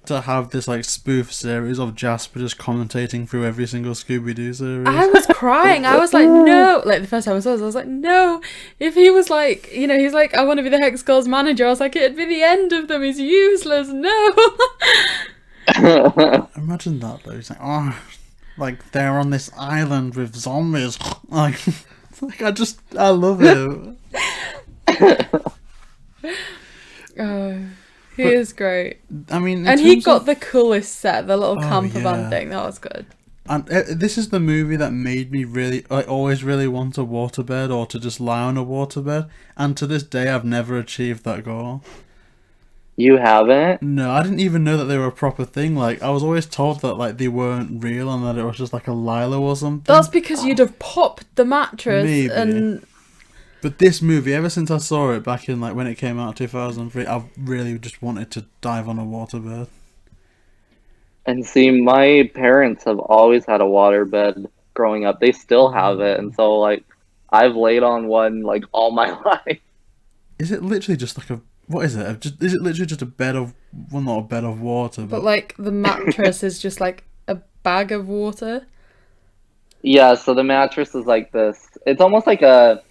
to have this like spoof series of Jasper just commentating through every single Scooby Doo series. I was crying. I was like, no. Like the first time I saw this, I was like, no. If he was like, you know, he's like, I want to be the Hex Girls manager. I was like, it'd be the end of them. He's useless. No. Imagine that though. He's like, oh, like they're on this island with zombies. like I love it. He is great. I mean, and he got the coolest set, the little camper van thing. That was good. And this is the movie that made me really, always really want a waterbed or to just lie on a waterbed. And to this day, I've never achieved that goal. You haven't? No, I didn't even know that they were a proper thing. Like, I was always told that like they weren't real and that it was just like a Lilo or something. That's because you'd have popped the mattress. Maybe. And... But this movie, ever since I saw it back in like when it came out in 2003, I've really just wanted to dive on a waterbed. And see, my parents have always had a waterbed growing up. They still have it, and so like I've laid on one like all my life. Is it literally just like what is it? Is it literally just a bed of, well, not a bed of water, but like the mattress is just like a bag of water? Yeah, so the mattress is like this. It's almost like a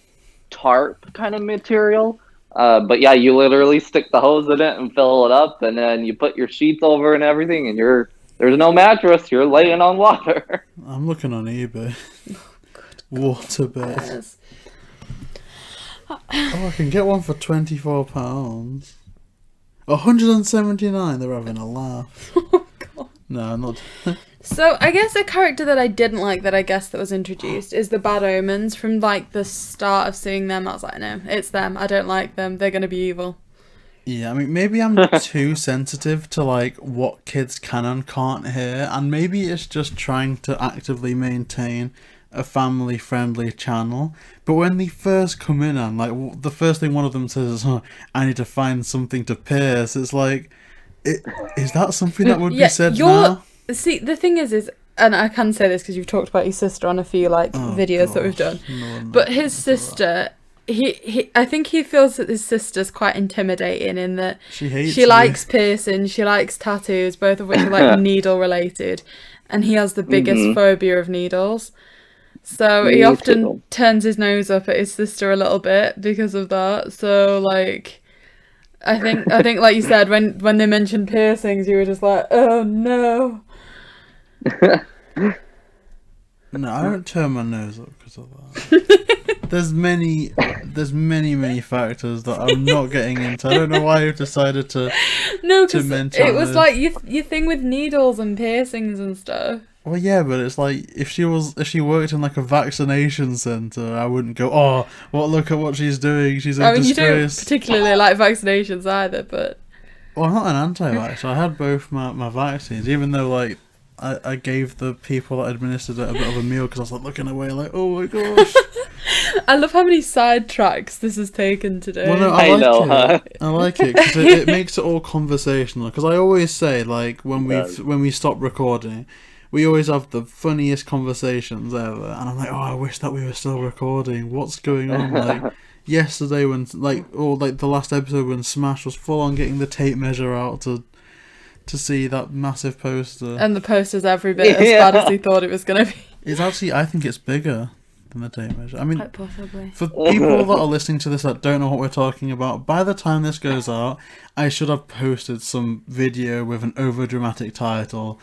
tarp kind of material. But yeah, you literally stick the hose in it and fill it up, and then you put your sheets over and everything, and there's no mattress. You're laying on water. I'm looking on eBay. Waterbed. Yes. Oh, I can get one for £24. 179. They're having a laugh. Oh god. No, not. So I guess a character that I didn't like that was introduced is the Bad Omens. From like the start of seeing them, I was like, no, it's them. I don't like them. They're gonna be evil. Yeah, I mean, maybe I'm too sensitive to like what kids can and can't hear, and maybe it's just trying to actively maintain a family-friendly channel. But when they first come in and like the first thing one of them says is, "Oh, I need to find something to pierce," it's like, is that something that would be said now? See, the thing is, and I can say this because you've talked about your sister on a few like videos that we've done, but his sister. I think he feels that his sister's quite intimidating in that she likes piercings, she likes tattoos, both of which are like needle related, and he has the biggest phobia of needles. So he often turns his nose up at his sister a little bit because of that. So like, I think like you said, when they mentioned piercings, you were just like, oh no. No, I don't turn my nose up because of that. There's many factors that I'm not getting into. I don't know why you've decided to mention it was this. like your thing with needles and piercings and stuff. Well, yeah, but it's like if she worked in like a vaccination centre, I wouldn't go, oh, well, look at what she's doing. She's a disgrace. You don't particularly like vaccinations either, but. Well, I'm not an anti-vax. I had both my vaccines, even though like I gave the people that administered it a bit of a meal because I was like looking away like, oh my gosh. I love how many sidetracks this has taken today. Well, no, I like it because it makes it all conversational. Because I always say like when we stop recording, we always have the funniest conversations ever, and I'm like, oh, I wish that we were still recording. What's going on? Like yesterday when the last episode when smASH was full on getting the tape measure out to see that massive poster. And the poster's every bit as bad as he thought it was going to be. It's actually, I think it's bigger than the tape measure. I mean, quite possibly. For people that are listening to this that don't know what we're talking about, by the time this goes out, I should have posted some video with an overdramatic title.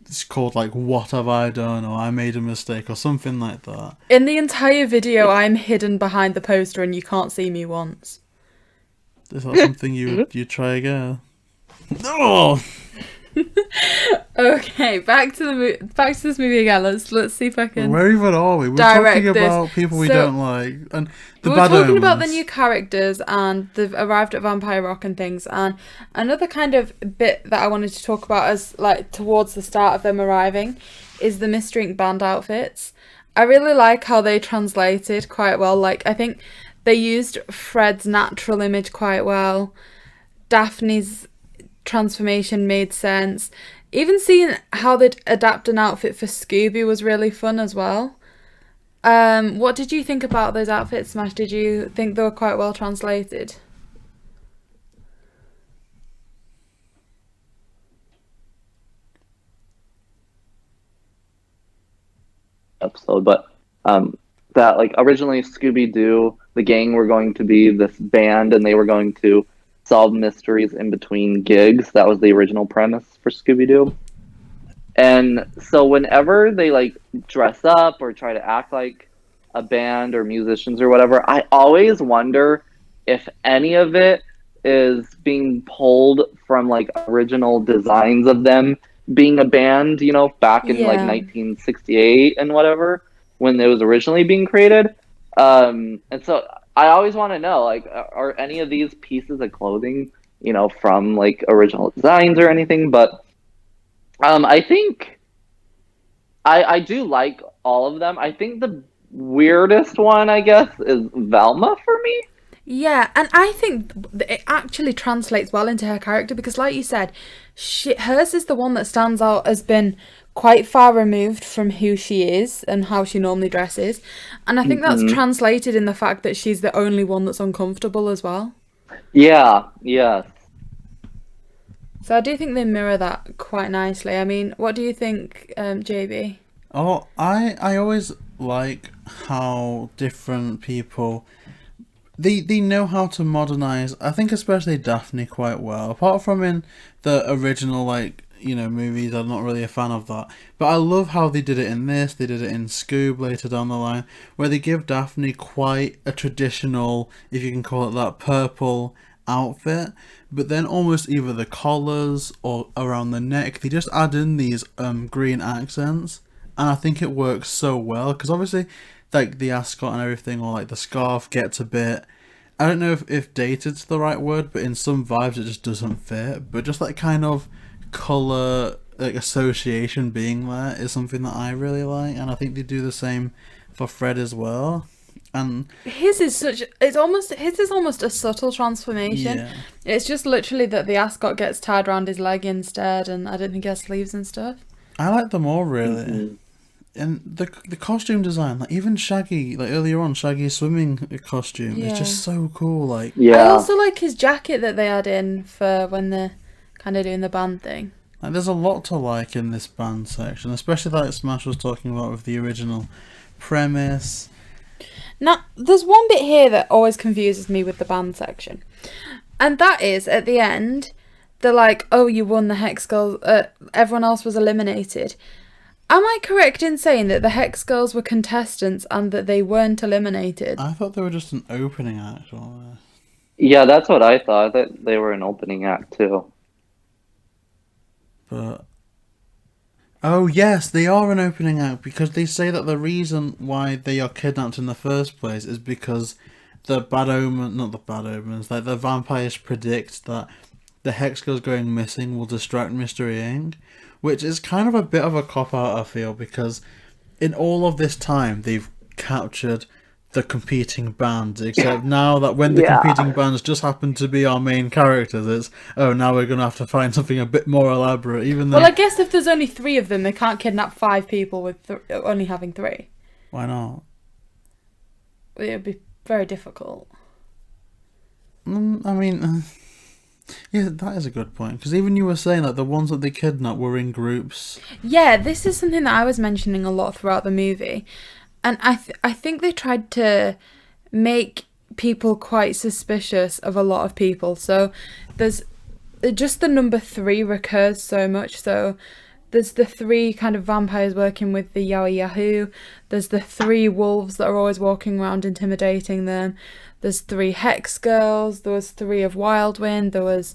It's called like "What Have I Done?" or "I Made a Mistake" or something like that. In the entire video, I'm hidden behind the poster and you can't see me once. Is that something you try again? No. Okay, back to this movie again. Let's see if I can. Where even are we? We're talking about people we don't like, and we're talking about the new characters, and they've arrived at Vampire Rock and things. And another kind of bit that I wanted to talk about as like towards the start of them arriving is the Mystery Inc. band outfits. I really like how they translated quite well. Like I think they used Fred's natural image quite well. Daphne's transformation made sense. Even seeing how they'd adapt an outfit for Scooby was really fun as well. What did you think about those outfits, smASH? Did you think they were quite well translated? Episode, but that like originally Scooby Doo, the gang were going to be this band, and they were going to solve mysteries in between gigs. That was the original premise for Scooby Doo. And so whenever they like dress up or try to act like a band or musicians or whatever, I always wonder if any of it is being pulled from like original designs of them being a band, you know, back in like 1968 and whatever, when it was originally being created. And so I always want to know, like, are any of these pieces of clothing, you know, from like original designs or anything? But I think I do like all of them. I think the weirdest one, I guess, is Velma for me. Yeah, and I think it actually translates well into her character because, like you said, hers is the one that stands out as being quite far removed from who she is and how she normally dresses. And I think that's translated in the fact that she's the only one that's uncomfortable as well. Yeah, yes. So I do think they mirror that quite nicely. I mean, what do you think, JayBee? Oh, I always like how different people... They know how to modernise, I think especially Daphne quite well. Apart from in the original, like, you know, movies, I'm not really a fan of that. But I love how they did it in this, they did it in Scoob later down the line, where they give Daphne quite a traditional, if you can call it that, purple outfit, but then almost either the collars or around the neck, they just add in these green accents, and I think it works so well because obviously, like the ascot and everything, or like the scarf gets a bit. I don't know if dated's the right word, but in some vibes it just doesn't fit. But just that kind of color like association being there is something that I really like, and I think they do the same for Fred as well. And his is almost a subtle transformation. yeah, It's just literally that the ascot gets tied around his leg instead, and I don't think he has sleeves and stuff. I like them all really. And the costume design, like even Shaggy, like earlier on, Shaggy's swimming costume is just so cool. Like I also like his jacket that they add in for when they're kind of doing the band thing. Like, there's a lot to like in this band section, especially like Smash was talking about with the original premise. Now, there's one bit here that always confuses me with the band section, and that is at the end, they're like, "Oh, you won the Hex Girls. Everyone else was eliminated." Am I correct in saying that the Hex Girls were contestants and that they weren't eliminated? I thought they were just an opening act. Yeah, that's what I thought, that they were an opening act too. But oh yes, they are an opening act because they say that the reason why they are kidnapped in the first place is because not the bad omens, like the vampires predict that the Hex Girls going missing will distract Mystery Inc., which is kind of a bit of a cop-out, I feel, because in all of this time, they've captured the competing bands, except now that when the competing bands just happen to be our main characters, it's, now we're going to have to find something a bit more elaborate, even though... Well, I guess if there's only 3 of them, they can't kidnap 5 people with only having 3. Why not? It would be very difficult. I mean... yeah, that is a good point. Because even you were saying that the ones that they kidnapped were in groups. Yeah, this is something that I was mentioning a lot throughout the movie. And I think they tried to make people quite suspicious of a lot of people. So there's just the number 3 recurs so much. So there's the 3 kind of vampires working with the Yowie Yahoo. There's the 3 wolves that are always walking around intimidating them. There's 3 Hex Girls. There was 3 of Wildwind. There was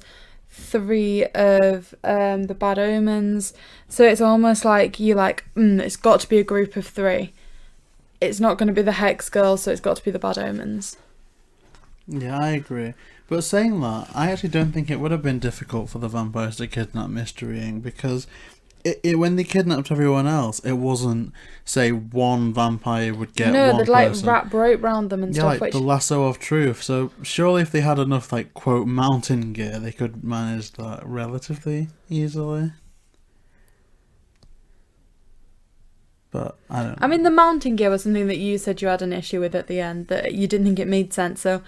3 of the Bad Omens. So it's almost like you're like, it's got to be a group of 3. It's not going to be the Hex Girls, so it's got to be the Bad Omens. Yeah, I agree. But saying that, I actually don't think it would have been difficult for the vampires to kidnap Mystery Inc. because when they kidnapped everyone else, it wasn't, say, one vampire would get one they'd like person. wrap rope round them and stuff. Like the lasso of truth. So surely if they had enough, like, quote, mountain gear, they could manage that relatively easily. But I don't know. I mean, the mountain gear was something that you said you had an issue with at the end, that you didn't think it made sense. So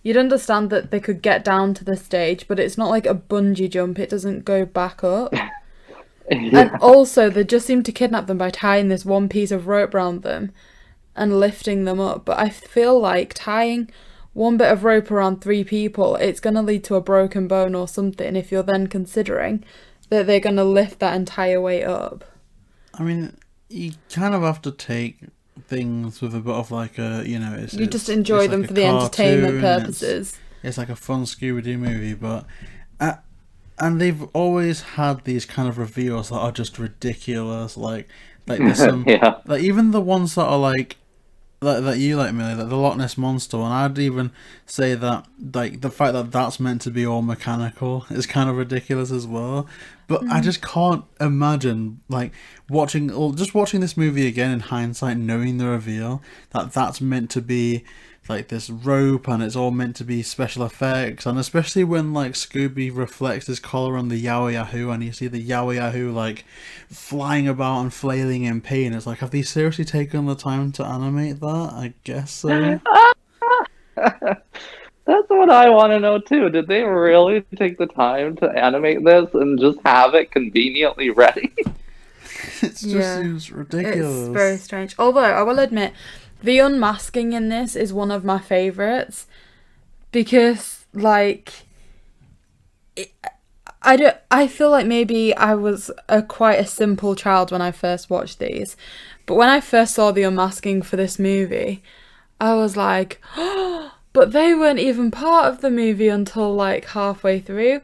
you'd understand that they could get down to the stage, but it's not like a bungee jump. It doesn't go back up. And also, they just seem to kidnap them by tying this one piece of rope around them and lifting them up. But I feel like tying one bit of rope around 3 people, it's going to lead to a broken bone or something if you're then considering that they're going to lift that entire weight up. I mean, you kind of have to take things with a bit of like a, you just enjoy them like for the entertainment purposes. It's like a fun Scooby Doo movie, but... and they've always had these kind of reveals that are just ridiculous. Like there's some, like even the ones that are like that you like, Millie, like the Loch Ness Monster one. I'd even say that like the fact that that's meant to be all mechanical is kind of ridiculous as well. But I just can't imagine like watching this movie again in hindsight, knowing the reveal that that's meant to be like this rope and it's all meant to be special effects, and especially when like Scooby reflects his collar on the Yowie Yahoo and you see the Yowie Yahoo like flying about and flailing in pain. It's like, have they seriously taken the time to animate that? I guess so. That's what I want to know too. Did they really take the time to animate this and just have it conveniently ready? It just seems ridiculous. It's very strange. Although I will admit, the unmasking in this is one of my favourites because, like, I feel like maybe I was quite a simple child when I first watched these, but when I first saw the unmasking for this movie, I was like, oh, but they weren't even part of the movie until like halfway through.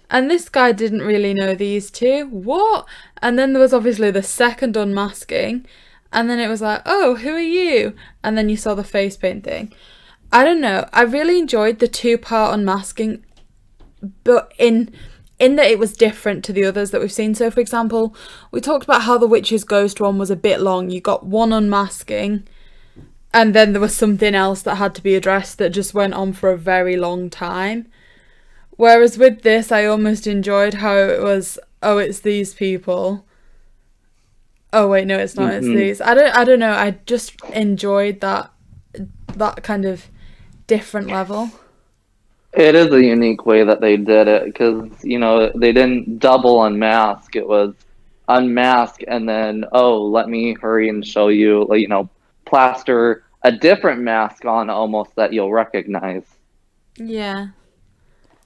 And this guy didn't really know these two. What? And then there was obviously the second unmasking. And then it was like, oh, who are you? And then you saw the face paint thing. I don't know. I really enjoyed the 2-part unmasking. But in that it was different to the others that we've seen. So, for example, we talked about how the Witch's Ghost one was a bit long. You got one unmasking. And then there was something else that had to be addressed that just went on for a very long time. Whereas with this, I almost enjoyed how it was, oh, it's these people. Oh, wait, no, it's not, it's these. I don't know, I just enjoyed that kind of different level. It is a unique way that they did it, because, you know, they didn't double unmask. It was unmask and then, oh, let me hurry and show you, you know, plaster a different mask on almost that you'll recognize. Yeah.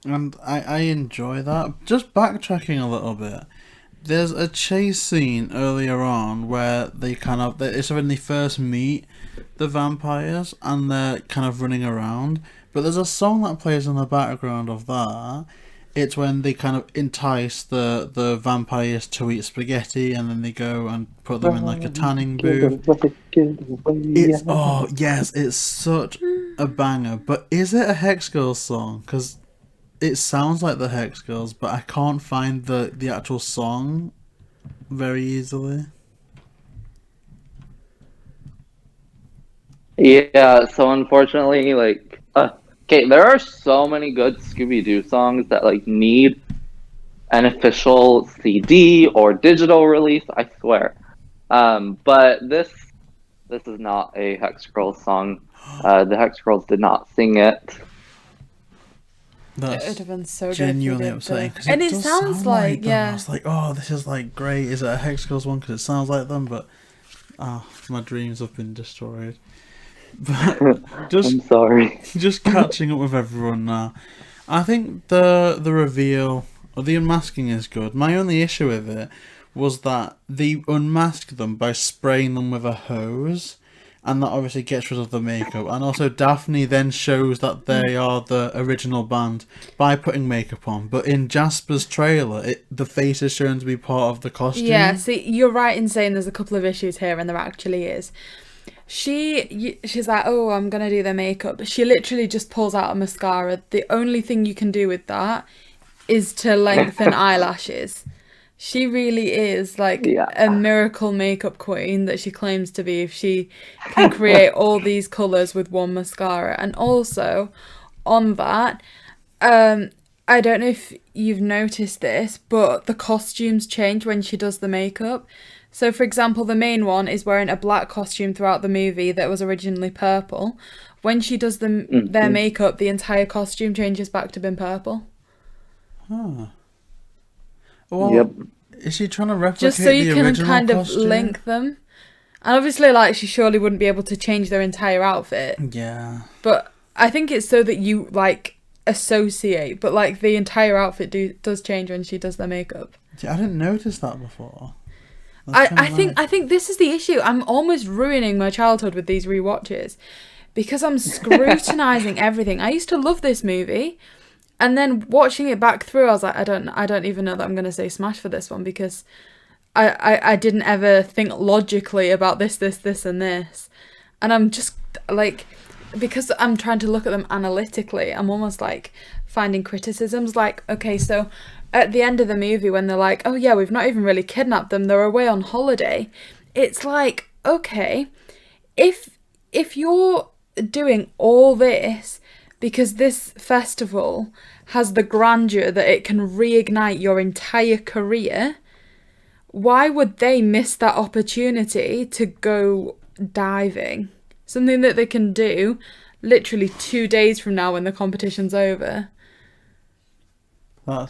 And I enjoy that. Just backtracking a little bit, there's a chase scene earlier on where it's when they first meet the vampires and they're kind of running around. But there's a song that plays in the background of that. It's when they kind of entice the vampires to eat spaghetti and then they go and put them in like a tanning booth. It's such a banger. But is it a Hex Girls song? Because it sounds like the Hex Girls, but I can't find the actual song very easily. Yeah, so unfortunately, like, okay, there are so many good Scooby Doo songs that like need an official CD or digital release, I swear. But this is not a Hex Girls song. The Hex Girls did not sing it. That's it would have been so genuinely good upsetting. And it sounds like them. I was like, oh, this is like great. Is it a Hex Girls one? Because it sounds like them, but my dreams have been destroyed. But I'm sorry. Just catching up with everyone now. I think the reveal or the unmasking is good. My only issue with it was that they unmasked them by spraying them with a hose, and that obviously gets rid of the makeup. And also Daphne then shows that they are the original band by putting makeup on. But in Jasper's trailer, the face is shown to be part of the costume. Yeah, see, you're right in saying there's a couple of issues here, and there actually is. She's like, oh, I'm going to do their makeup. She literally just pulls out a mascara. The only thing you can do with that is to lengthen eyelashes. She really is like a miracle makeup queen that she claims to be if she can create all these colours with one mascara. And also, on that, I don't know if you've noticed this, but the costumes change when she does the makeup. So, for example, the main one is wearing a black costume throughout the movie that was originally purple. When she does their makeup, the entire costume changes back to being purple. Huh. Well, is she trying to replicate just so you the can original kind costume? of link them? And obviously, like, she surely wouldn't be able to change their entire outfit. Yeah. But I think it's so that you, like, associate. But, like, the entire outfit does change when she does their makeup. Yeah, I didn't notice that before. I think this is the issue. I'm almost ruining my childhood with these rewatches because I'm scrutinizing everything. I used to love this movie, and then watching it back through, I was like, I don't even know that I'm gonna say smash for this one because I didn't ever think logically about this, and this, and I'm just like, because I'm trying to look at them analytically, I'm almost like finding criticisms. Like, okay, so at the end of the movie when they're like, oh yeah, we've not even really kidnapped them, they're away on holiday. It's like, okay, if you're doing all this because this festival has the grandeur that it can reignite your entire career, why would they miss that opportunity to go diving? Something that they can do literally 2 days from now when the competition's over.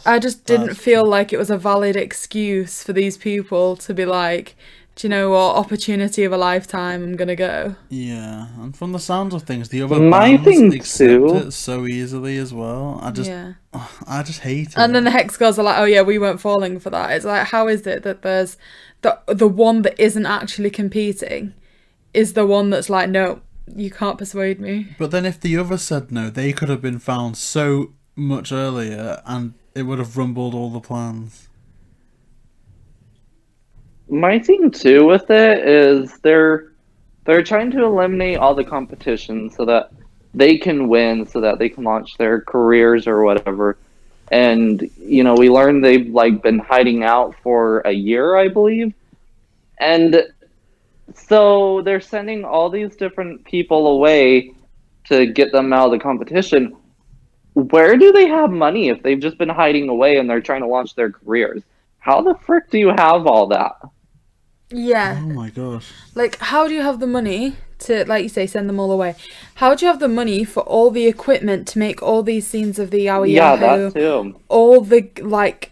I just didn't feel like it was a valid excuse for these people to be like, do you know what, opportunity of a lifetime, I'm gonna go. Yeah, and from the sounds of things, the other bands accept it so easily as well. I just hate it. And then the Hex Girls are like, oh yeah, we weren't falling for that. It's like, how is it that there's the one that isn't actually competing is the one that's like, no, you can't persuade me. But then if the others said no, they could have been found so much earlier and it would have rumbled all the plans. My thing too with it is they're trying to eliminate all the competition so that they can win, so that they can launch their careers or whatever. And we learned they've like been hiding out for a year, I believe. And so they're sending all these different people away to get them out of the competition. Where do they have money if they've just been hiding away and they're trying to launch their careers? How the frick do you have all that? Yeah. Oh my gosh. Like, how do you have the money to, like you say, send them all away? How do you have the money for all the equipment to make all these scenes of the Yaoi Yeah, Yahoo? that too. All the, like,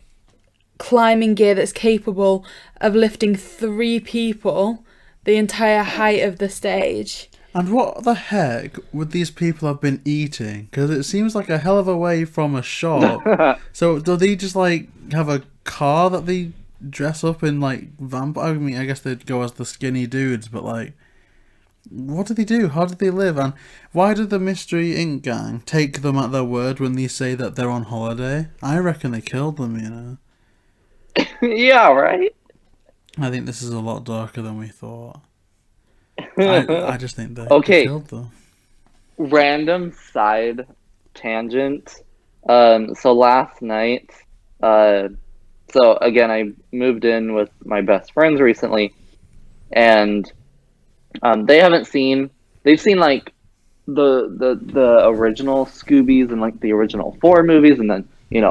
climbing gear that's capable of lifting 3 people the entire height of the stage. And what the heck would these people have been eating? Because it seems like a hell of a way from a shop. So do they just like have a car that they dress up in like vampire? I mean, I guess they'd go as the skinny dudes, but like, what do they do? How did they live? And why did the Mystery Inc. gang take them at their word when they say that they're on holiday? I reckon they killed them, Yeah, right? I think this is a lot darker than we thought. I just think they killed them. Random side tangent. So last night, so again, I moved in with my best friends recently, and they've seen like the original Scoobies and like the original 4 movies, and then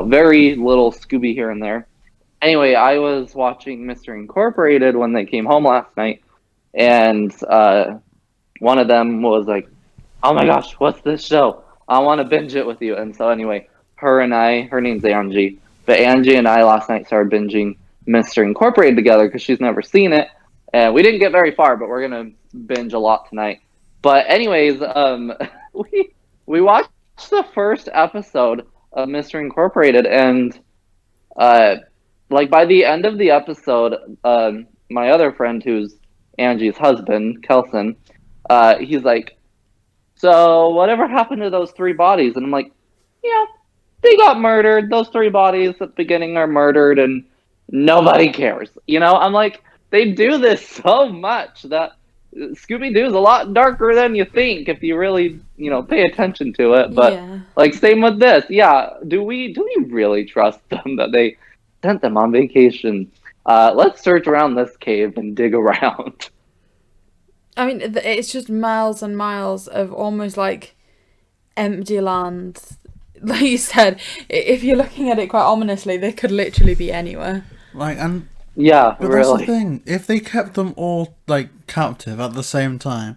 very little Scooby here and there. Anyway, I was watching Mystery Incorporated when they came home last night, and one of them was like, "Oh my gosh, what's this show? I want to binge it with you." And so anyway, her name's Angie, but Angie and I last night started binging Mystery Incorporated together because she's never seen it, and we didn't get very far, but we're gonna binge a lot tonight. But anyways, we watched the first episode of Mystery Incorporated, and like by the end of the episode, my other friend, who's Angie's husband, Kasem, he's like, "So whatever happened to those 3 bodies?" And I'm like, "Yeah, they got murdered. Those 3 bodies at the beginning are murdered, and nobody cares." I'm like, they do this so much that Scooby Doo is a lot darker than you think if you really, pay attention to it. But Yeah. like, same with this. Yeah, do we really trust them that they sent them on vacation? Let's search around this cave and dig around. I mean, it's just miles and miles of almost like empty land. Like you said, if you're looking at it quite ominously, they could literally be anywhere. Yeah, But really. that's the thing. If they kept them all like captive at the same time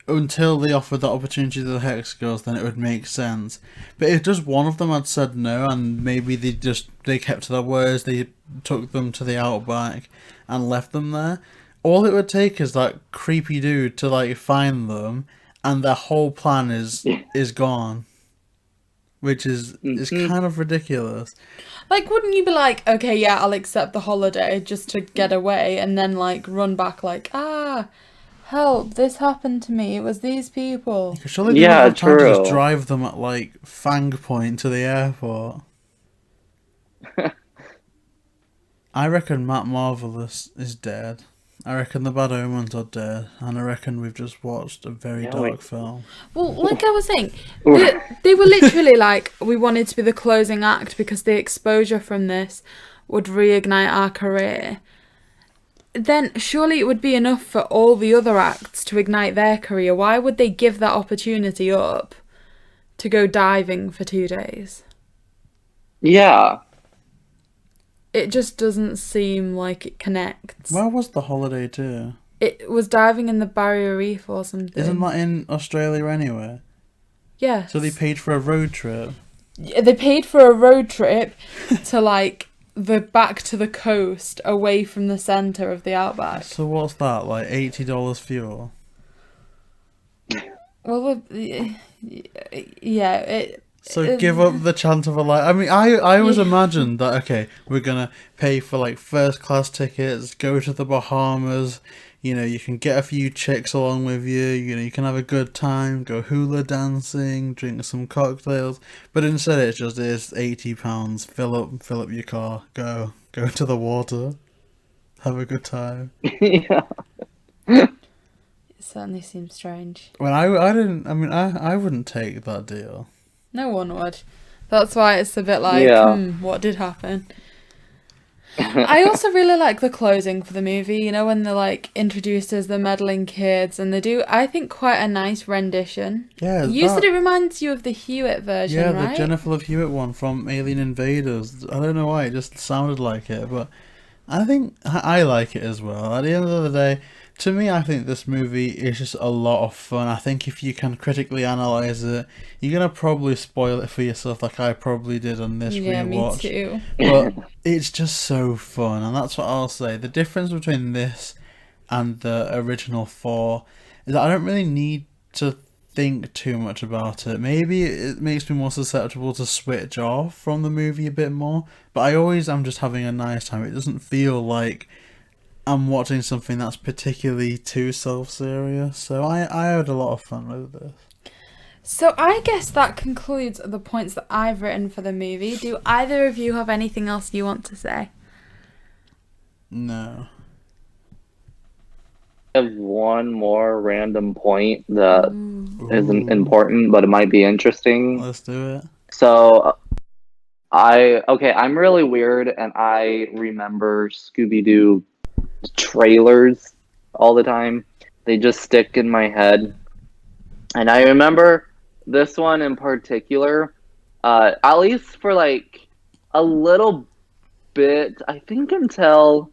until they offered that opportunity to the Hex Girls, then it would make sense. But if just one of them had said no, and maybe they kept to their words, they took them to the outback and left them there, all it would take is that creepy dude to like find them, and their whole plan is gone, which is kind of ridiculous. Like, wouldn't you be like, okay, yeah, I'll accept the holiday just to get away, and then like run back like, help, this happened to me, it was these people. Surely they wouldn't have time to just drive them at like Fang Point to the airport. I reckon Matt Marvelous is dead. I reckon the Bad Omens are dead, and I reckon we've just watched a very dark film. Well, like I was saying, they were literally like, we wanted to be the closing act because the exposure from this would reignite our career. Then surely it would be enough for all the other acts to ignite their career. Why would they give that opportunity up to go diving for 2 days? Yeah. It just doesn't seem like it connects. Where was the holiday too? It was diving in the Barrier Reef or something. Isn't that in Australia anyway? Yeah. So they paid for a road trip. They paid for a road trip to like back to the coast, away from the centre of the outback. So what's that, like $80 fuel? Well, yeah. So give up the chance of a life. I mean, I always imagined that, okay, we're going to pay for like first class tickets, go to the Bahamas, You know, you can get a few chicks along with you. You know, you can have a good time, go hula dancing, drink some cocktails. But instead, it just is £80. Fill up your car, go to the water, have a good time. Yeah. It certainly seems strange. Well, I didn't. I mean, I wouldn't take that deal. No one would. That's why it's a bit like, Yeah. What did happen? I also really like the closing for the movie, you know, when they're like introduced as the meddling kids, and they do, I think, quite a nice rendition. Yeah, You said it reminds you of the Hewitt version, yeah, right? the Jennifer Love Hewitt one from Alien Invaders. I don't know why, it just sounded like it, but I think I like it as well. At the end of the day, to me, I think this movie is just a lot of fun. I think if you can critically analyze it, you're gonna probably spoil it for yourself, like I probably did on this Yeah, rewatch. me too. But it's just so fun, and that's what I'll say. The difference between this and the original 4 is that I don't really need to think too much about it. Maybe it makes me more susceptible to switch off from the movie a bit more, but I always am just having a nice time. It doesn't feel like I'm watching something that's particularly too self-serious, so I had a lot of fun with this. So I guess that concludes the points that I've written for the movie. Do either of you have anything else you want to say? No. I have one more random point that isn't Ooh. important, but it might be interesting. Let's do it. So, I'm really weird, and I remember Scooby Doo trailers all the time. They just stick in my head. And I remember this one in particular, at least for like a little bit, I think until,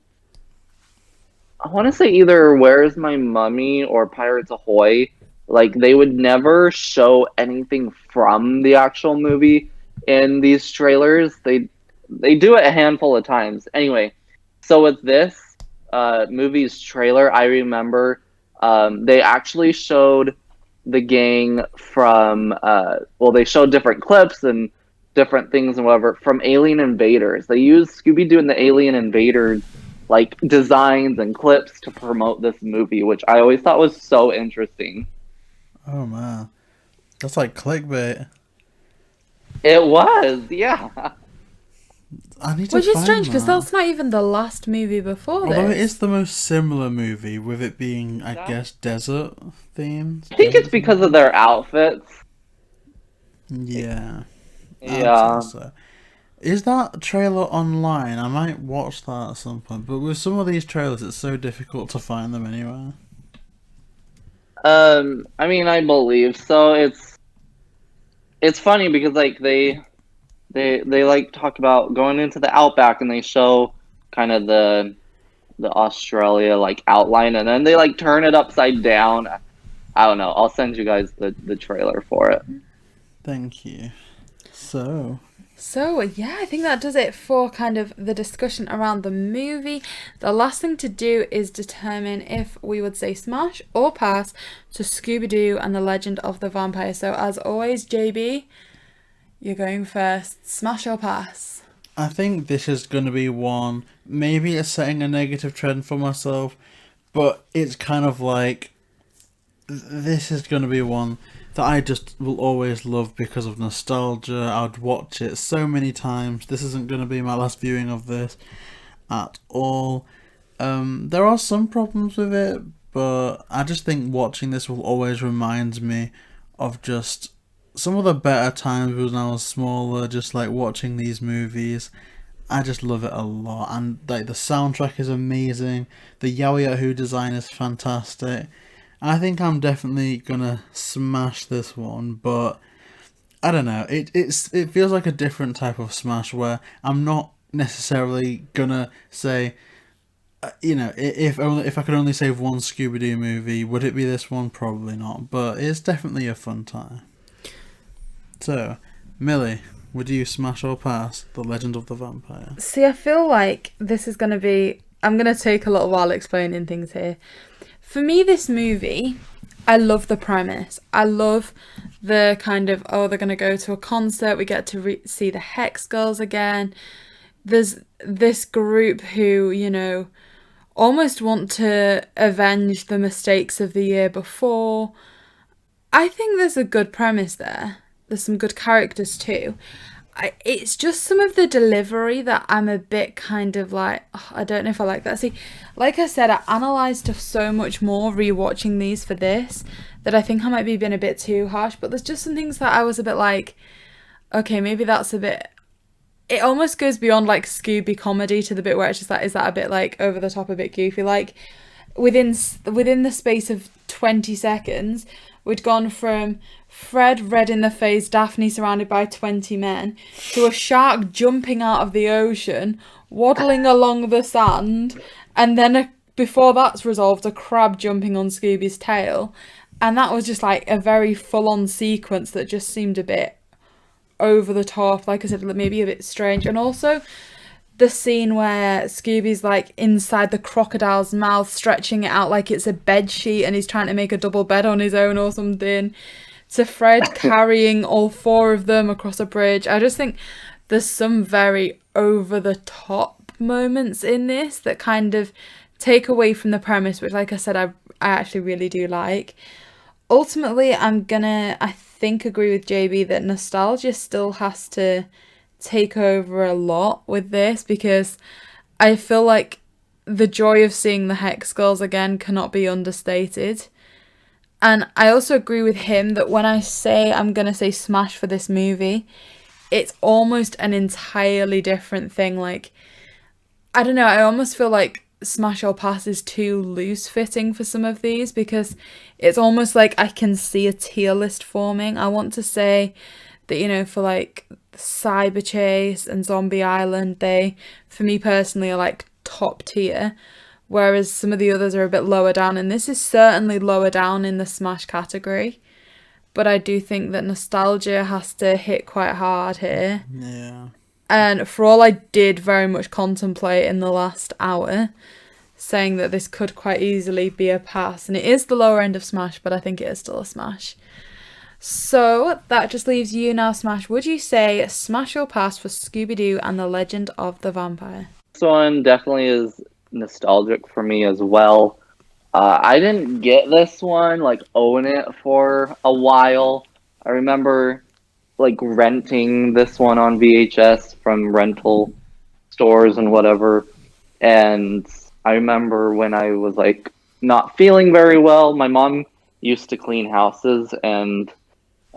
I want to say either Where's My Mummy or Pirates Ahoy. Like, they would never show anything from the actual movie in these trailers. They do it a handful of times. Anyway, so with this movie's trailer, I remember they actually showed the gang from they showed different clips and different things and whatever from Alien Invaders. They used Scooby Doo and the Alien Invaders like designs and clips to promote this movie, which I always thought was so interesting. Oh man, that's like clickbait. It was, yeah. I need to Which is find strange because that. that's not even the last movie before Although it this. is the most similar movie, with it being, I guess, desert themed. I think it's because of their outfits. Yeah. Yeah. I'd say so. Is that trailer online? I might watch that at some point. But with some of these trailers, it's so difficult to find them anywhere. I mean, I believe so. It's funny because like they like talk about going into the outback and they show kind of the Australia like outline and then they like turn it upside down. I don't know. I'll send you guys the trailer for it. Thank you. So Yeah, I think that does it for kind of the discussion around the movie. The last thing to do is determine if we would say smash or pass to Scooby Doo and the Legend of the Vampire. So as always, JayBee, you're going first. Smash or pass? I think this is going to be one, maybe it's setting a negative trend for myself, but it's kind of like, this is going to be one that I just will always love because of nostalgia. I'd watch it so many times. This isn't going to be my last viewing of this at all. There are some problems with it, but I just think watching this will always remind me of just some of the better times when I was smaller, just like watching these movies. I just love it a lot, and like the soundtrack is amazing. The Yowie Yahoo design is fantastic. I think I'm definitely gonna smash this one, but I don't know. It feels like a different type of smash where I'm not necessarily gonna say, if I could only save one Scooby Doo movie, would it be this one? Probably not, but it's definitely a fun time. So, Millie, would you smash or pass The Legend of the Vampire? See, I feel like this is going to be... I'm going to take a little while explaining things here. For me, this movie, I love the premise. I love the kind of, they're going to go to a concert. We get to see the Hex Girls again. There's this group who, almost want to avenge the mistakes of the year before. I think there's a good premise there. There's some good characters too. It's just some of the delivery that I'm a bit kind of like, oh, I don't know if I like that. See, like I said, I analysed stuff so much more rewatching these for this that I think I might be being a bit too harsh, but there's just some things that I was a bit like, okay, maybe that's a bit... It almost goes beyond like Scooby comedy to the bit where it's just like, is that a bit like over the top, a bit goofy? Like within the space of 20 seconds, we'd gone from Fred red in the face, Daphne surrounded by 20 men, to a shark jumping out of the ocean, waddling along the sand, and then before that's resolved, a crab jumping on Scooby's tail. And that was just like a very full-on sequence that just seemed a bit over the top, like I said, maybe a bit strange. And also the scene where Scooby's like inside the crocodile's mouth, stretching it out like it's a bed sheet, and he's trying to make a double bed on his own or something, to Fred carrying all 4 of them across a bridge. I just think there's some very over the top moments in this that kind of take away from the premise, which, like I said, I actually really do like. Ultimately, I'm gonna, I think, agree with JayBee that nostalgia still has to take over a lot with this, because I feel like the joy of seeing the Hex Girls again cannot be understated. And I also agree with him that when I say I'm gonna say smash for this movie, it's almost an entirely different thing. Like, I don't know, I almost feel like smash or pass is too loose fitting for some of these, because it's almost like I can see a tier list forming. I want to say that, you know, for like Cyber Chase and Zombie Island, they, for me personally, are like top tier, whereas some of the others are a bit lower down, and this is certainly lower down in the smash category. But I do think that nostalgia has to hit quite hard here. Yeah. And for all I did very much contemplate in the last hour, saying that this could quite easily be a pass, and it is the lower end of smash, but I think it is still a smash. So that just leaves you now, Smash. Would you say smash or pass for Scooby Doo and the Legend of the Vampire? This one definitely is nostalgic for me as well. I didn't get this one, like, own it for a while. I remember, like, renting this one on VHS from rental stores and whatever. And I remember when I was, like, not feeling very well, my mom used to clean houses, and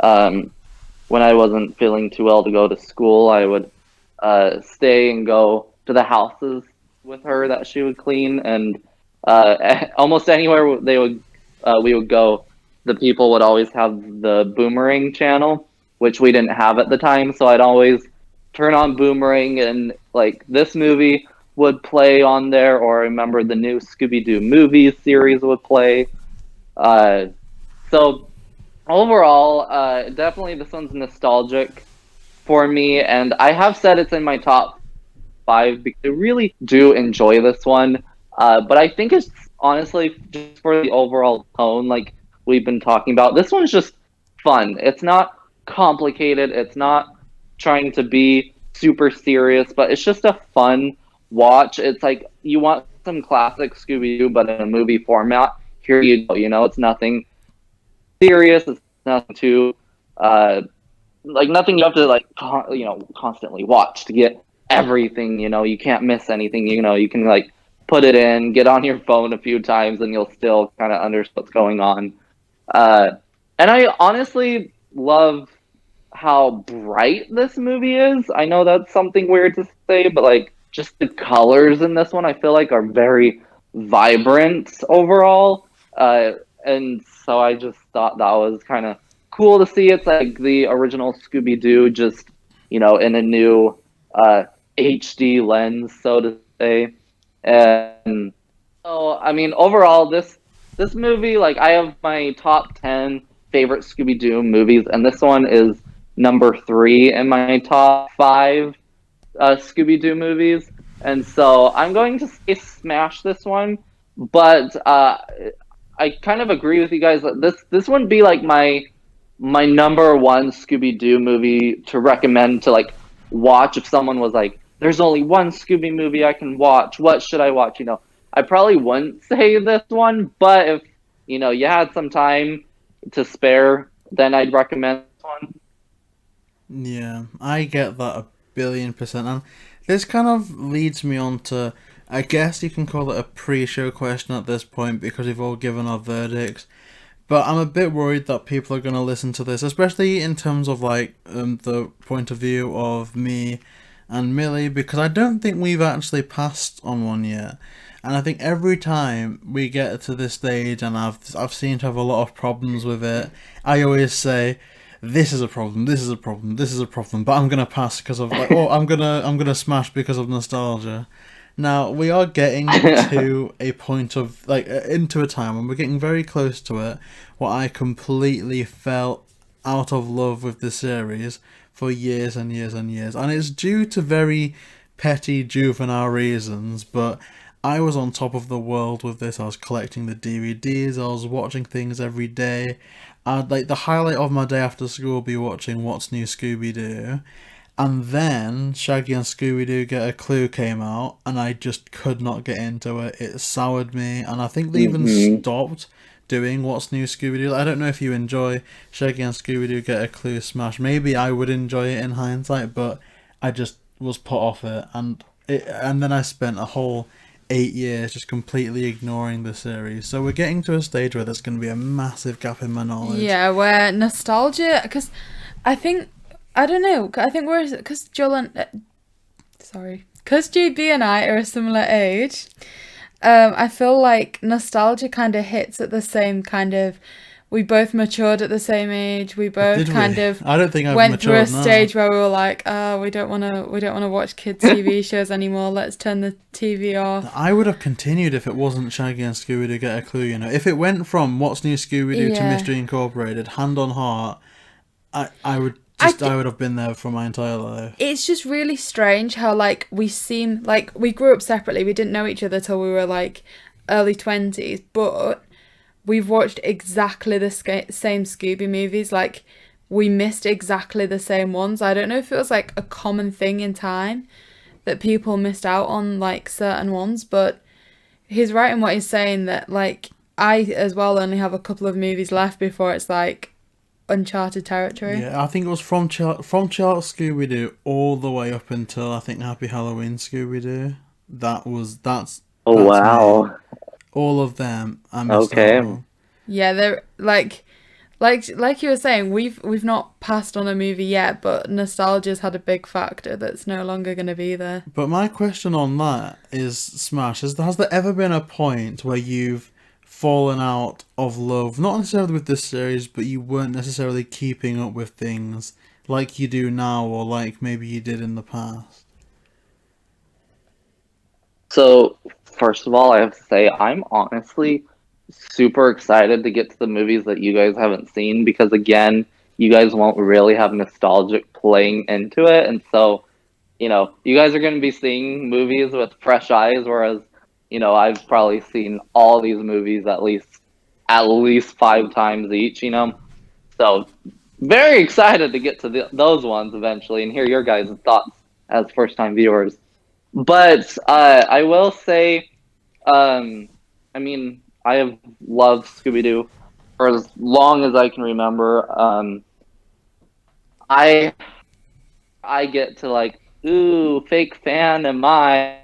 when I wasn't feeling too well to go to school, I would stay and go to the houses with her that she would clean, and almost anywhere we would go, the people would always have the Boomerang channel, which we didn't have at the time, so I'd always turn on Boomerang, and like this movie would play on there, or I remember the new Scooby Doo movie series would play. So overall, definitely this one's nostalgic for me, and I have said it's in my top 5 because I really do enjoy this one. But I think it's honestly just for the overall tone, like we've been talking about. This one's just fun. It's not complicated. It's not trying to be super serious, but it's just a fun watch. It's like you want some classic Scooby-Doo, but in a movie format. Here you go. You know, it's nothing serious. It's nothing too, like nothing you have to like, constantly watch to get everything. You know, you can't miss anything. You know, you can like put it in, get on your phone a few times, and you'll still kind of understand what's going on. And I honestly love how bright this movie is. I know that's something weird to say, but like just the colors in this one, I feel like are very vibrant overall. And so I just thought that was kind of cool to see. It's like the original Scooby-Doo, just, you know, in a new HD lens, so to say. And so, I mean, overall, this movie, like, I have my top 10 favorite Scooby-Doo movies, and this one is number 3 in my top 5 Scooby-Doo movies. And so I'm going to say smash this one, but I kind of agree with you guys that this wouldn't be like my number 1 Scooby-Doo movie to recommend to like watch if someone was like, there's only one Scooby movie I can watch, what should I watch? You know, I probably wouldn't say this one, but if you had some time to spare, then I'd recommend this one. Yeah, I get that 1,000,000,000%. And this kind of leads me on to, I guess you can call it a pre-show question at this point because we've all given our verdicts. But I'm a bit worried that people are going to listen to this, especially in terms of like the point of view of me and Millie, because I don't think we've actually passed on one yet. And I think every time we get to this stage, and I've seemed to have a lot of problems with it, I always say, "This is a problem. This is a problem. This is a problem." But I'm gonna pass because of like, oh, I'm gonna smash because of nostalgia. Now we are getting to a point of like into a time when we're getting very close to it, where I completely fell out of love with the series for years and years and years, and it's due to very petty juvenile reasons, but I was on top of the world with this. I was collecting the DVDs, I was watching things every day. I'd like the highlight of my day after school would be watching What's New Scooby Doo. And then Shaggy and Scooby Doo Get a Clue came out, and I just could not get into it. It soured me, and I think they even stopped doing What's New Scooby Doo. I don't know if you enjoy Shaggy and Scooby Doo Get a Clue Smash. Maybe I would enjoy it in hindsight, but I just was put off it, and then I spent a whole 8 years just completely ignoring the series. So we're getting to a stage where there's going to be a massive gap in my knowledge. Yeah, where nostalgia, because I think, I don't know, I think we're, because JayBee and I are a similar age, I feel like nostalgia kind of hits at the same kind of, we both matured at the same age. We both kind of I don't think I've went through a matured now. stage where we were like, oh, we don't want to watch kids' TV shows anymore. Let's turn the TV off. I would have continued if it wasn't Shaggy and Scooby Doo Get a Clue. If it went from What's New Scooby Doo to Mystery Incorporated, hand on heart, I would have been there for my entire life. It's just really strange how like we seem like we grew up separately. We didn't know each other till we were like early 20s, but we've watched exactly the same Scooby movies. Like, we missed exactly the same ones. I don't know if it was like a common thing in time that people missed out on like certain ones, but he's right in what he's saying that like I as well only have a couple of movies left before it's like uncharted territory. Yeah, I think it was from Charles Scooby Doo all the way up until I think Happy Halloween Scooby Doo. That's Oh wow. me. All of them. I missed Okay. out on. Yeah, they're like you were saying, we've not passed on a movie yet, but nostalgia's had a big factor that's no longer going to be there. But my question on that is, Smash, has there ever been a point where you've fallen out of love, not necessarily with this series, but you weren't necessarily keeping up with things like you do now, or like maybe you did in the past? So, first of all, I have to say, I'm honestly super excited to get to the movies that you guys haven't seen because, again, you guys won't really have nostalgic playing into it. And so, you guys are going to be seeing movies with fresh eyes, whereas, I've probably seen all these movies at least 5 times each, So, very excited to get to those ones eventually and hear your guys' thoughts as first-time viewers. But I will say, I have loved Scooby-Doo for as long as I can remember. I get to like, ooh, fake fan am I.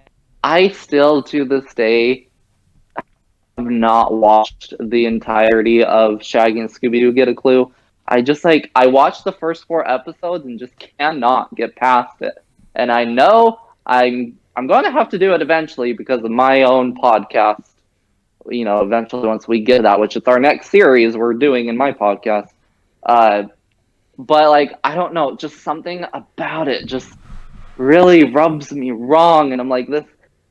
I still, to this day, have not watched the entirety of Shaggy and Scooby-Doo Get a Clue. I watched the first 4 episodes and just cannot get past it. And I know I'm going to have to do it eventually because of my own podcast. Eventually once we get that, which is our next series we're doing in my podcast. But like, I don't know, just something about it just really rubs me wrong. And I'm like,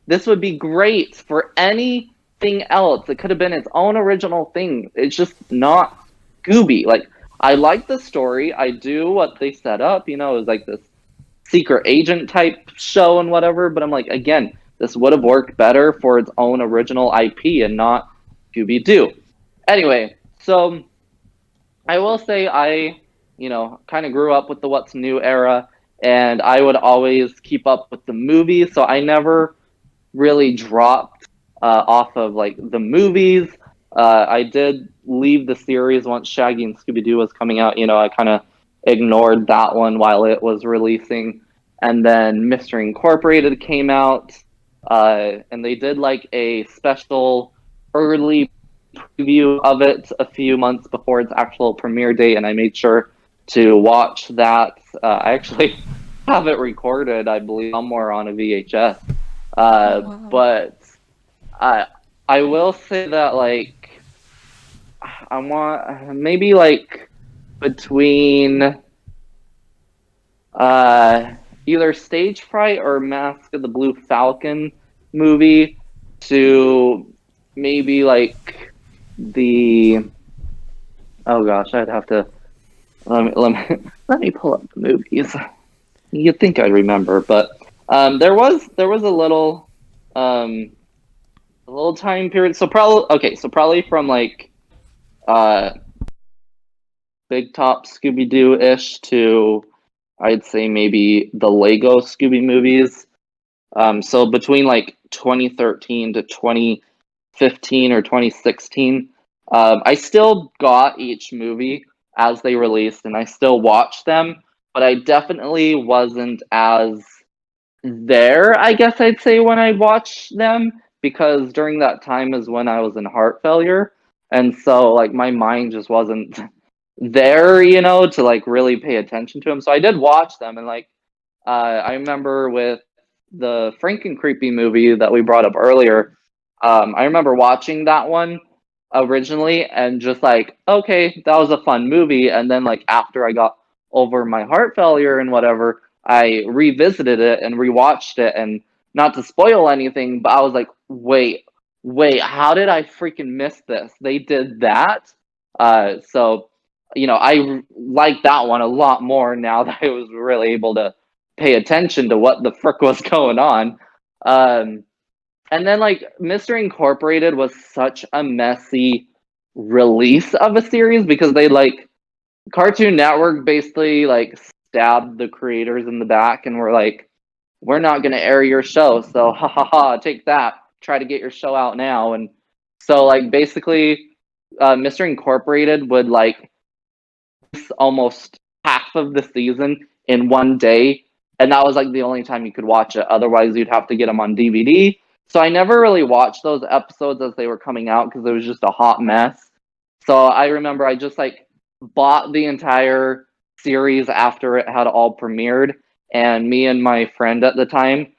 this would be great for anything else. It could have been its own original thing. It's just not Scooby. Like, I like the story. I do what they set up. It was like this secret agent type show and whatever. But I'm like, again, this would have worked better for its own original IP and not Scooby Doo. Anyway, so I will say I, kind of grew up with the What's New era, and I would always keep up with the movies. So I never really dropped off of like the movies. I did leave the series once Shaggy and Scooby Doo was coming out. You know, I kind of ignored that one while it was releasing, and then Mystery Incorporated came out, and they did like a special early preview of it a few months before its actual premiere date, and I made sure to watch that. I actually have it recorded, I believe, somewhere on a VHS. Wow. But I will say that like I want maybe like between either Stage Fright or Mask of the Blue Falcon movie to maybe like the oh gosh, I'd have to let me pull up the movies. You'd think I'd remember, but there was a little time period. So probably from like uh Big Top Scooby Doo ish to I'd say maybe the Lego Scooby movies. So between like 2013 to 2015 or 2016, I still got each movie as they released, and I still watched them, but I definitely wasn't as there, I guess I'd say, when I watched them, because during that time is when I was in heart failure. And so, like, my mind just wasn't there, you know, to like really pay attention to them. So I did watch them, and like, I remember with the Franken Creepy movie that we brought up earlier, I remember watching that one originally and just like, okay, that was a fun movie. And then like after I got over my heart failure and whatever, I revisited it and rewatched it, and not to spoil anything, but I was like, wait, how did I freaking miss this? They did that. So you know, I like that one a lot more now that I was really able to pay attention to what the frick was going on. Um, and then like Mystery Incorporated was such a messy release of a series because they like Cartoon Network basically like stabbed the creators in the back and were like, we're not going to air your show, so ha ha ha, take that, try to get your show out now. And so like basically Mystery Incorporated would like almost half of the season in one day, and that was like the only time you could watch it. Otherwise, you'd have to get them on DVD. So I never really watched those episodes as they were coming out because it was just a hot mess. So I remember I just like bought the entire series after it had all premiered, and me and my friend at the time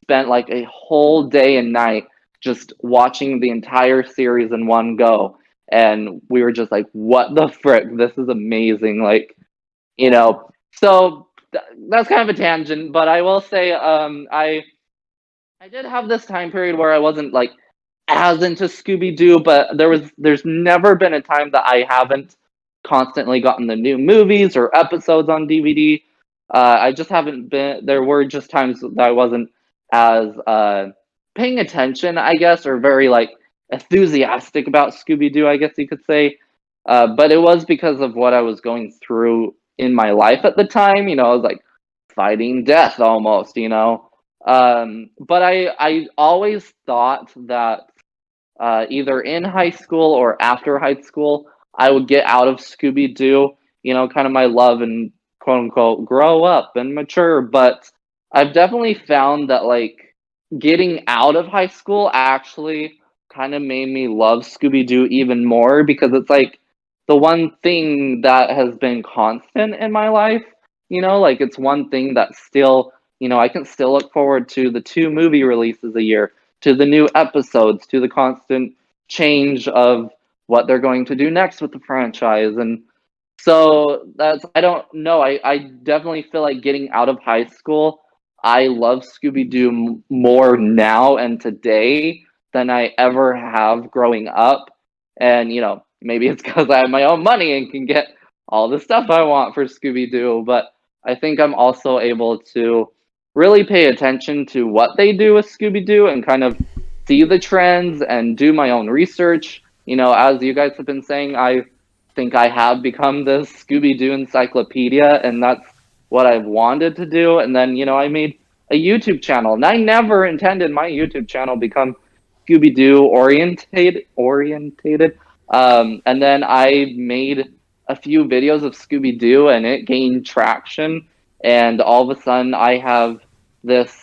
spent like a whole day and night just watching the entire series in one go, and we were just like, what the frick, this is amazing, like, you know. So that's kind of a tangent, but I will say I did have this time period where I wasn't like as into Scooby Doo, but there's never been a time that I haven't constantly gotten the new movies or episodes on DVD. I just haven't been. There were just times that I wasn't as paying attention, I guess, or very like enthusiastic about Scooby Doo, I guess you could say. But it was because of what I was going through in my life at the time. You know, I was like fighting death almost. You know, but I always thought that either in high school or after high school, I would get out of Scooby Doo, you know, kind of my love and quote unquote grow up and mature. But I've definitely found that like getting out of high school actually kind of made me love Scooby Doo even more because it's like the one thing that has been constant in my life, you know, like it's one thing that still, you know, I can still look forward to the 2 movie releases a year, to the new episodes, to the constant change of what they're going to do next with the franchise. And so that's, I don't know, I definitely feel like getting out of high school, I love Scooby Doo more now and today than I ever have growing up. And, you know, maybe it's because I have my own money and can get all the stuff I want for Scooby Doo, but I think I'm also able to really pay attention to what they do with Scooby Doo and kind of see the trends and do my own research. You know, as you guys have been saying, I think I have become this Scooby Doo encyclopedia, and that's what I've wanted to do. And then, you know, I made a YouTube channel, and I never intended my YouTube channel become Scooby Doo orientated. And then I made a few videos of Scooby Doo, and it gained traction. And all of a sudden, I have this,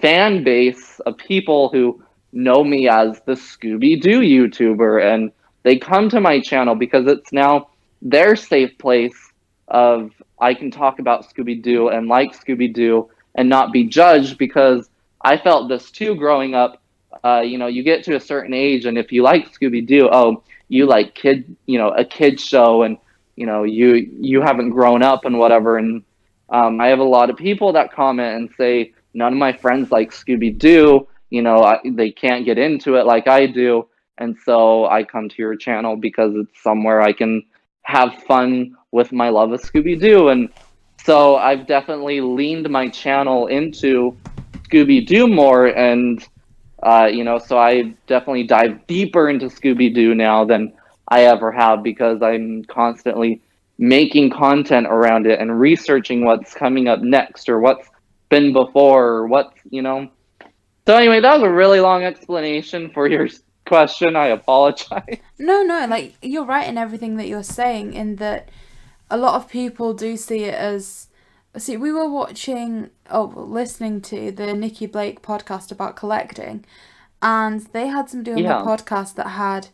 fan base of people who know me as the Scooby Doo YouTuber, and they come to my channel because it's now their safe place of I can talk about Scooby Doo and like Scooby Doo and not be judged, because I felt this too growing up. You get to a certain age, and if you like Scooby Doo, oh, you like a kid show, and you haven't grown up and whatever. And I have a lot of people that comment and say none of my friends like Scooby Doo. They can't get into it like I do, and so I come to your channel because it's somewhere I can have fun with my love of Scooby Doo. And so I've definitely leaned my channel into Scooby Doo more, and so I definitely dive deeper into Scooby Doo now than I ever have, because I'm constantly making content around it and researching what's coming up next, or what's been before, or So anyway, that was a really long explanation for your question. I apologize. No, like, you're right in everything that you're saying, in that a lot of people do see it as... See, we were listening to the Nikki Blake podcast about collecting, and they had somebody on the podcast that had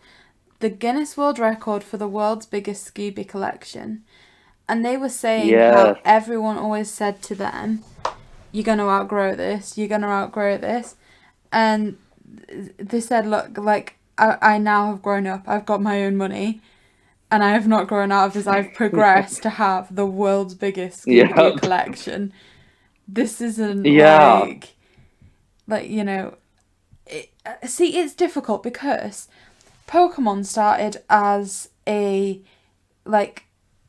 the Guinness World Record for the world's biggest Scooby collection. And they were saying how everyone always said to them, you're going to outgrow this, you're going to outgrow this. And they said, look, like, I now have grown up, I've got my own money, and I have not grown out of this. I've progressed to have the world's biggest Scooby Doo collection. This isn't see, it's difficult because Pokemon started as it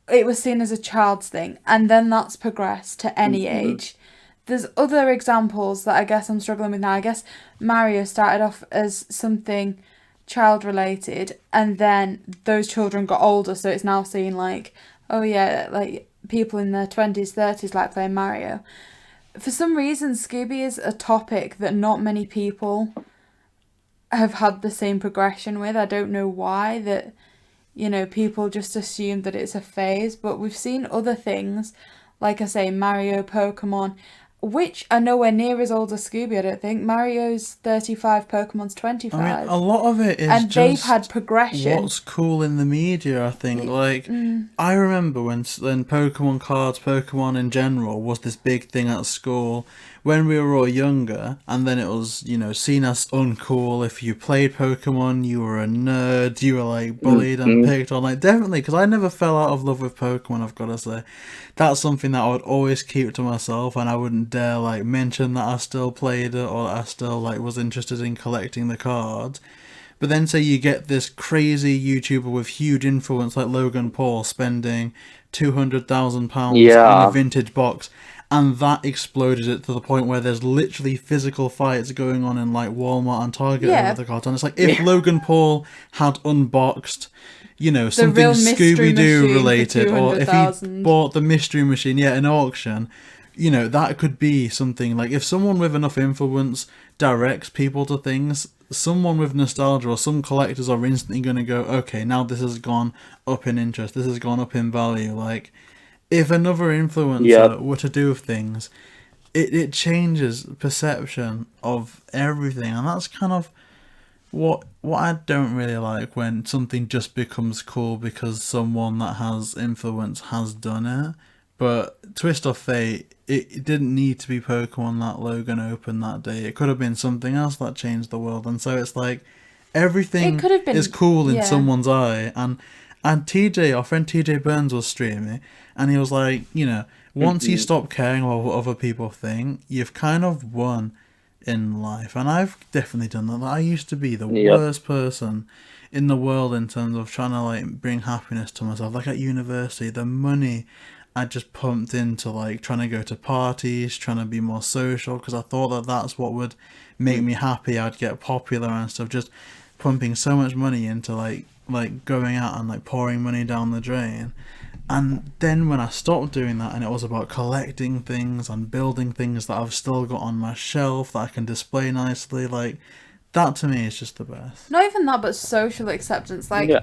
was seen as a child's thing, and then that's progressed to any age. There's other examples that I guess I'm struggling with now. I guess Mario started off as something child related, and then those children got older, so it's now seen like, oh yeah, like people in their 20s, 30s like playing Mario. For some reason, Scooby is a topic that not many people have had the same progression with. I don't know why, that people just assume that it's a phase, but we've seen other things, like I say, Mario, Pokemon, which are nowhere near as old as Scooby, I don't think. Mario's 35, Pokemon's 25. I mean, a lot of it is and just they've had progression. What's cool in the media, I think. I remember when Pokemon cards, Pokemon in general, was this big thing at school when we were all younger, and then it was, seen as uncool. If you played Pokemon, you were a nerd, you were, like, bullied and picked on. Like, definitely, because I never fell out of love with Pokemon, I've got to say. That's something that I would always keep to myself, and I wouldn't dare, like, mention that I still played it, or that I still, like, was interested in collecting the cards. But then say you get this crazy YouTuber with huge influence like Logan Paul spending £200,000 in a vintage box, and that exploded it to the point where there's literally physical fights going on in like Walmart and Target over the cards. And it's like, if Logan Paul had unboxed, something Scooby-Doo related, or if he bought the mystery machine in auction, that could be something. Like, if someone with enough influence directs people to things, someone with nostalgia or some collectors are instantly going to go, okay, now this has gone up in interest, this has gone up in value. Like, if another influencer were to do things, it changes perception of everything, and that's kind of what I don't really like, when something just becomes cool because someone that has influence has done it. But twist of fate, it didn't need to be Pokemon that Logan opened that day. It could have been something else that changed the world. And so it's like, everything is cool in someone's eye. And TJ, our friend TJ Burns, was streaming, and he was like, once you stop caring about what other people think, you've kind of won in life. And I've definitely done that. I used to be the worst person in the world in terms of trying to like bring happiness to myself. Like at university, the money I just pumped into like trying to go to parties, trying to be more social, because I thought that that's what would make me happy. I'd get popular and stuff, just pumping so much money into like going out and like pouring money down the drain. And then when I stopped doing that, and it was about collecting things and building things that I've still got on my shelf that I can display nicely, like, That to me is just the best. Not even that, but social acceptance. Like, Yeah.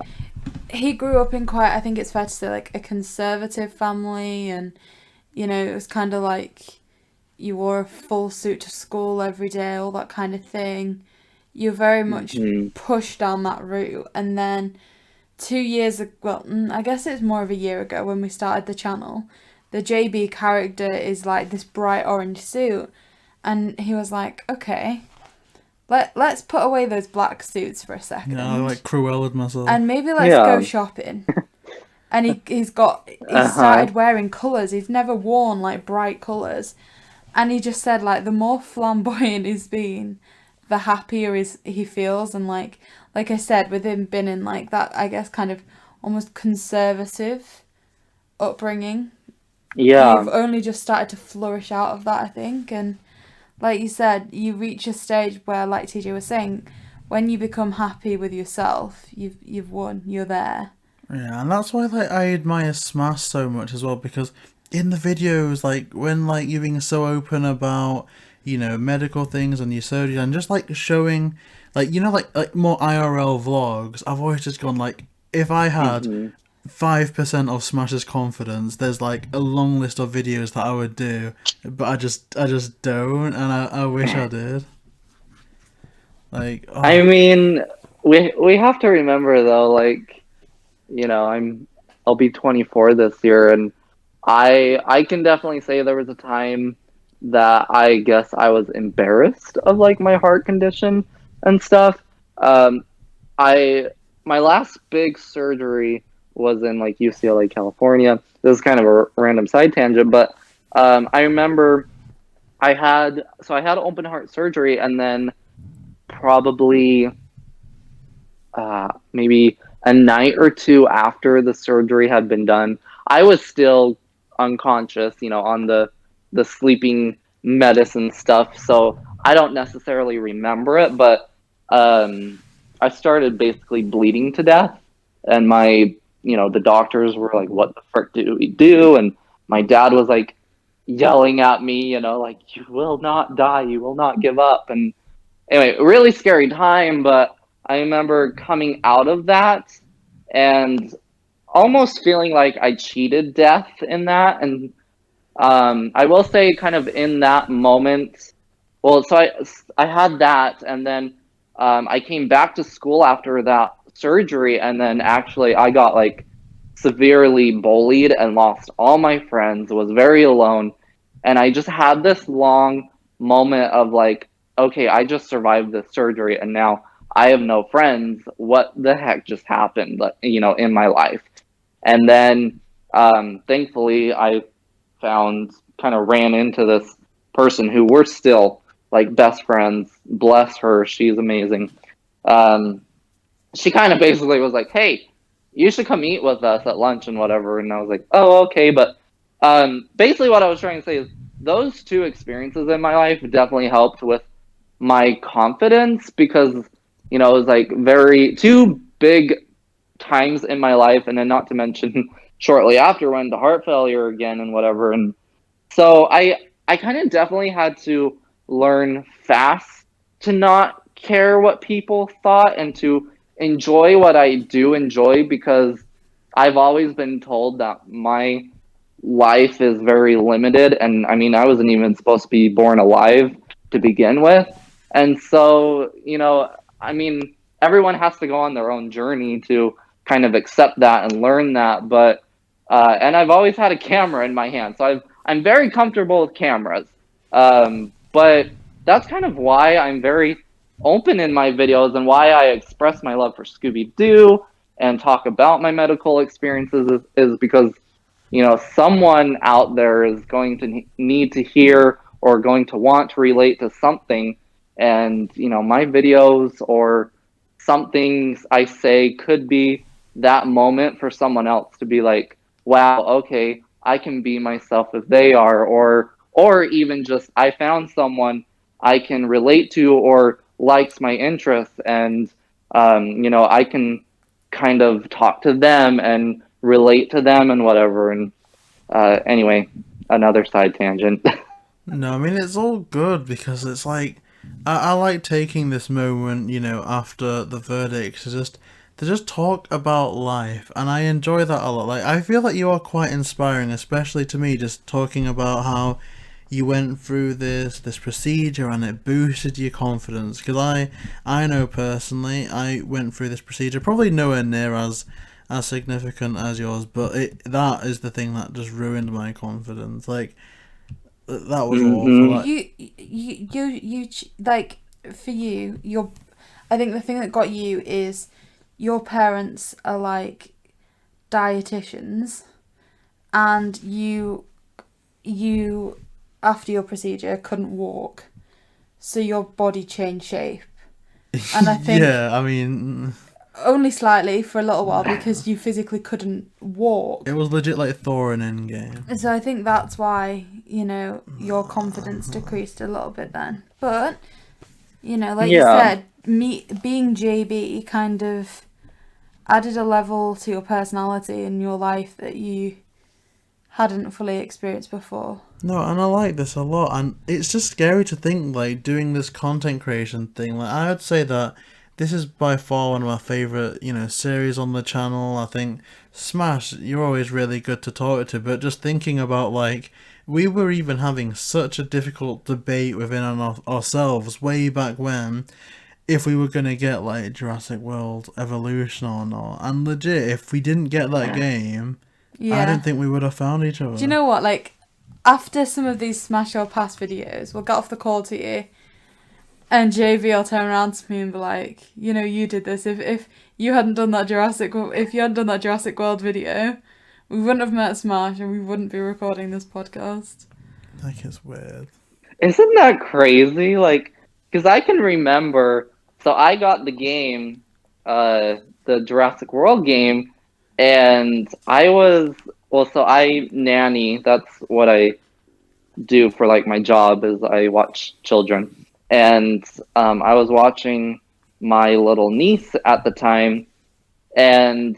he grew up in quite, I think it's fair to say, like, a conservative family, and, you know, it was kind of like you wore a full suit to school every day, all that kind of thing. You're very much pushed down that route. And then 2 years ago, well, I guess it's more of a year ago when we started the channel, the JayBee character is like this bright orange suit. And he was like, okay, let's put away those black suits for a second. Yeah, I like Cruella with myself. And maybe let's go shopping. And he's started wearing colours. He's never worn like bright colours. And he just said like the more flamboyant he's been, the happier he feels. And like I said, with him being in like that, I guess, kind of almost conservative upbringing. Yeah. You've only just started to flourish out of that, I think. And like you said, you reach a stage where, like TJ was saying, when you become happy with yourself, you've won. You're there. Yeah, and that's why like I admire smASH so much as well, because in the videos, like when like you're being so open about, you know, medical things and your surgery, and just like showing, like, you know, like more IRL vlogs, I've always just gone like, if I had 5% of smASH's confidence, there's like a long list of videos that I would do, but I just don't, and I wish I did. Like, oh. I mean, we have to remember though, like, you know, I'll be 24 this year, and I can definitely say there was a time that I guess I was embarrassed of like my heart condition and stuff. My last big surgery was in like UCLA, California. This is kind of a random side tangent, but I remember I had open heart surgery, and then probably maybe a night or two after the surgery had been done, I was still unconscious, you know, on the sleeping medicine stuff. So I don't necessarily remember it, but I started basically bleeding to death, and the doctors were like, "What the frick do we do?" And my dad was like yelling at me, you know, like, "You will not die, you will not give up." And anyway, really scary time, but I remember coming out of that and almost feeling like I cheated death in that. And I will say, kind of in that moment, well, so I had that, and then I came back to school after that surgery, and then actually I got like severely bullied and lost all my friends, was very alone, and I just had this long moment of like, okay, I just survived this surgery, and now I have no friends. What the heck just happened, you know, in my life? And then thankfully I ran into this person who we're still like best friends. Bless her, she's amazing. She kind of basically was like, "Hey, you should come eat with us at lunch and whatever." And I was like, "Oh, okay." But basically what I was trying to say is those two experiences in my life definitely helped with my confidence, because, you know, it was like two big times in my life, and then not to mention shortly after went to heart failure again and whatever. And so I kind of definitely had to learn fast to not care what people thought and to enjoy what I do enjoy, because I've always been told that my life is very limited. And I mean, I wasn't even supposed to be born alive to begin with. And so, you know, I mean, everyone has to go on their own journey to kind of accept that and learn that. But and I've always had a camera in my hand, so I'm very comfortable with cameras. But that's kind of why I'm very open in my videos, and why I express my love for Scooby Doo and talk about my medical experiences is because, you know, someone out there is going to need to hear or going to want to relate to something. And, you know, my videos or some things I say could be that moment for someone else to be like, wow, okay, I can be myself if they are, or even just I found someone I can relate to or likes my interests, and you know, I can kind of talk to them and relate to them and whatever. And anyway, another side tangent. No, I mean, it's all good, because it's like, I like taking this moment, after the verdict to just talk about life, and I enjoy that a lot. Like, I feel like you are quite inspiring, especially to me, just talking about how you went through this procedure and it boosted your confidence. Because I know personally, I went through this procedure, probably nowhere near as significant as yours, but that is the thing that just ruined my confidence. Like, that was awful. Mm-hmm. Like, Like, for you, I think the thing that got you is your parents are like dietitians, and you after your procedure couldn't walk, so your body changed shape, and I think yeah, I mean, only slightly for a little while because you physically couldn't walk. it was legit like Thor in Endgame. So I think that's why, your confidence decreased a little bit then. But, like you Yeah. said, me being JayBee kind of added a level to your personality in your life that you hadn't fully experienced before. No, and I like this a lot, and it's just scary to think, like, doing this content creation thing. Like, I would say that this is by far one of my favorite, series on the channel. I think smASH, you're always really good to talk to, but just thinking about, like, we were even having such a difficult debate within ourselves way back when, if we were gonna get, like, Jurassic World Evolution or not. And legit, if we didn't get that game, I don't think we would have found each other. Do you know what? Like, after some of these Smash or Pass videos, we'll get off the call to you, and JayBee will turn around to me and be like, you did this. If you hadn't done that Jurassic World video, we wouldn't have met Smash and we wouldn't be recording this podcast. Like, it's weird. Isn't that crazy? Like, because I can remember, so I got the game, the Jurassic World game, and so I nanny. That's what I do for like my job, is I watch children. And I was watching my little niece at the time, and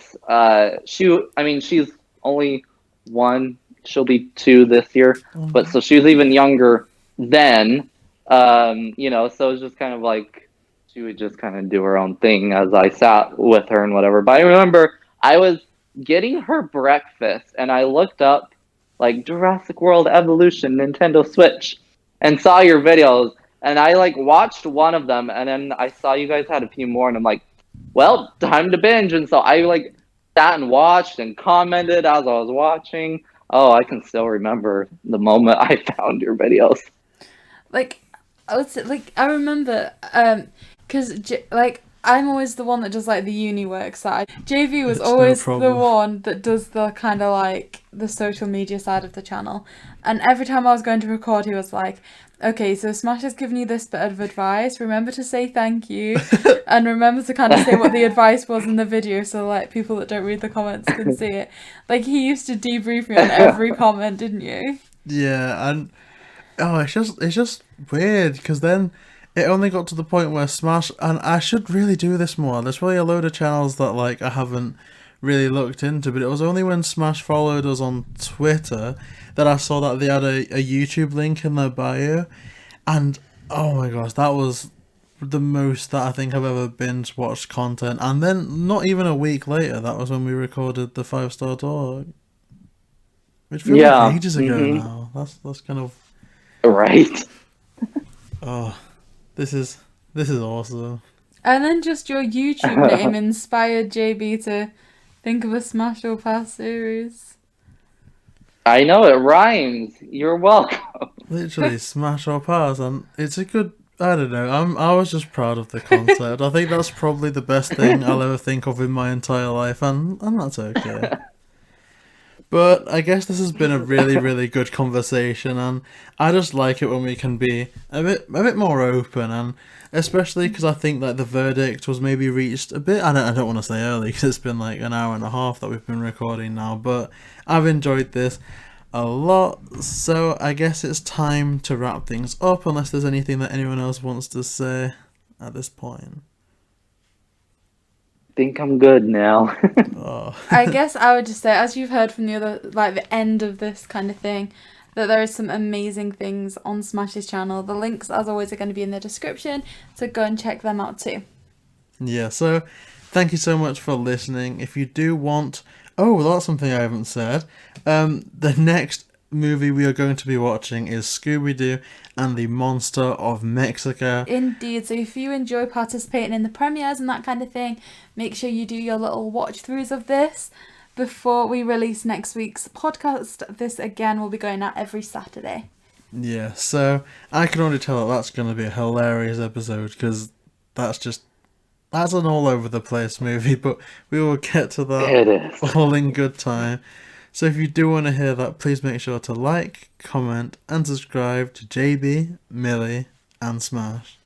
she's only 1. She'll be 2 this year, but so she was even younger then. So it was just kind of like she would just kind of do her own thing as I sat with her and whatever. But I remember I was getting her breakfast, and I looked up like Jurassic World Evolution Nintendo Switch and saw your videos, and I like watched one of them, and then I saw you guys had a few more, and I'm like, well, time to binge. And so I like sat and watched and commented as I was watching. Oh, I can still remember the moment I found your videos. Like, I remember, because I'm always the one that does like the uni work side. JayBee was It's no always the problem. one that does the kind of like the social media side of the channel. And every time I was going to record, he was like, okay, so Smash has given you this bit of advice. Remember to say thank you. And remember to kind of say what the advice was in the video so like people that don't read the comments can see it. Like, he used to debrief me on every comment, didn't you? Yeah, and it's just weird, because then it only got to the point where Smash, and I should really do this more. There's probably a load of channels that like I haven't really looked into, but it was only when Smash followed us on Twitter that I saw that they had a YouTube link in their bio, and oh my gosh, that was the most that I think I've ever binge watched content. And then not even a week later, that was when we recorded the 5-star talk, which feels like ages ago now. That's kind of right. Oh, this is awesome. And then just your YouTube name inspired JayBee to think of a Smash or Pass series. I know, it rhymes. You're welcome. Literally, smash or pass, and it's a good. I don't know. I was just proud of the concept. I think that's probably the best thing I'll ever think of in my entire life, and that's okay. But I guess this has been a really, really good conversation, and I just like it when we can be a bit more open, and especially because I think that the verdict was maybe reached a bit. I don't want to say early because it's been like an hour and a half that we've been recording now, but I've enjoyed this a lot. So I guess it's time to wrap things up, unless there's anything that anyone else wants to say at this point. Think I'm good now. Oh. I guess I would just say, as you've heard from the other, like the end of this kind of thing, that there is some amazing things on smASH's channel. The links, as always, are going to be in the description, so go and check them out too. Yeah, so thank you so much for listening. If you do want... Oh, that's something I haven't said. The next movie we are going to be watching is Scooby Doo and the Monster of Mexico. Indeed, so if you enjoy participating in the premieres and that kind of thing, make sure you do your little watch throughs of this before we release next week's podcast. This again will be going out every Saturday. Yeah, so I can already tell that that's going to be a hilarious episode, because that's an all over the place movie, but we will get to that It is. all in good time. So if you do want to hear that, please make sure to like, comment, and subscribe to JayBee, Milly, and smASH.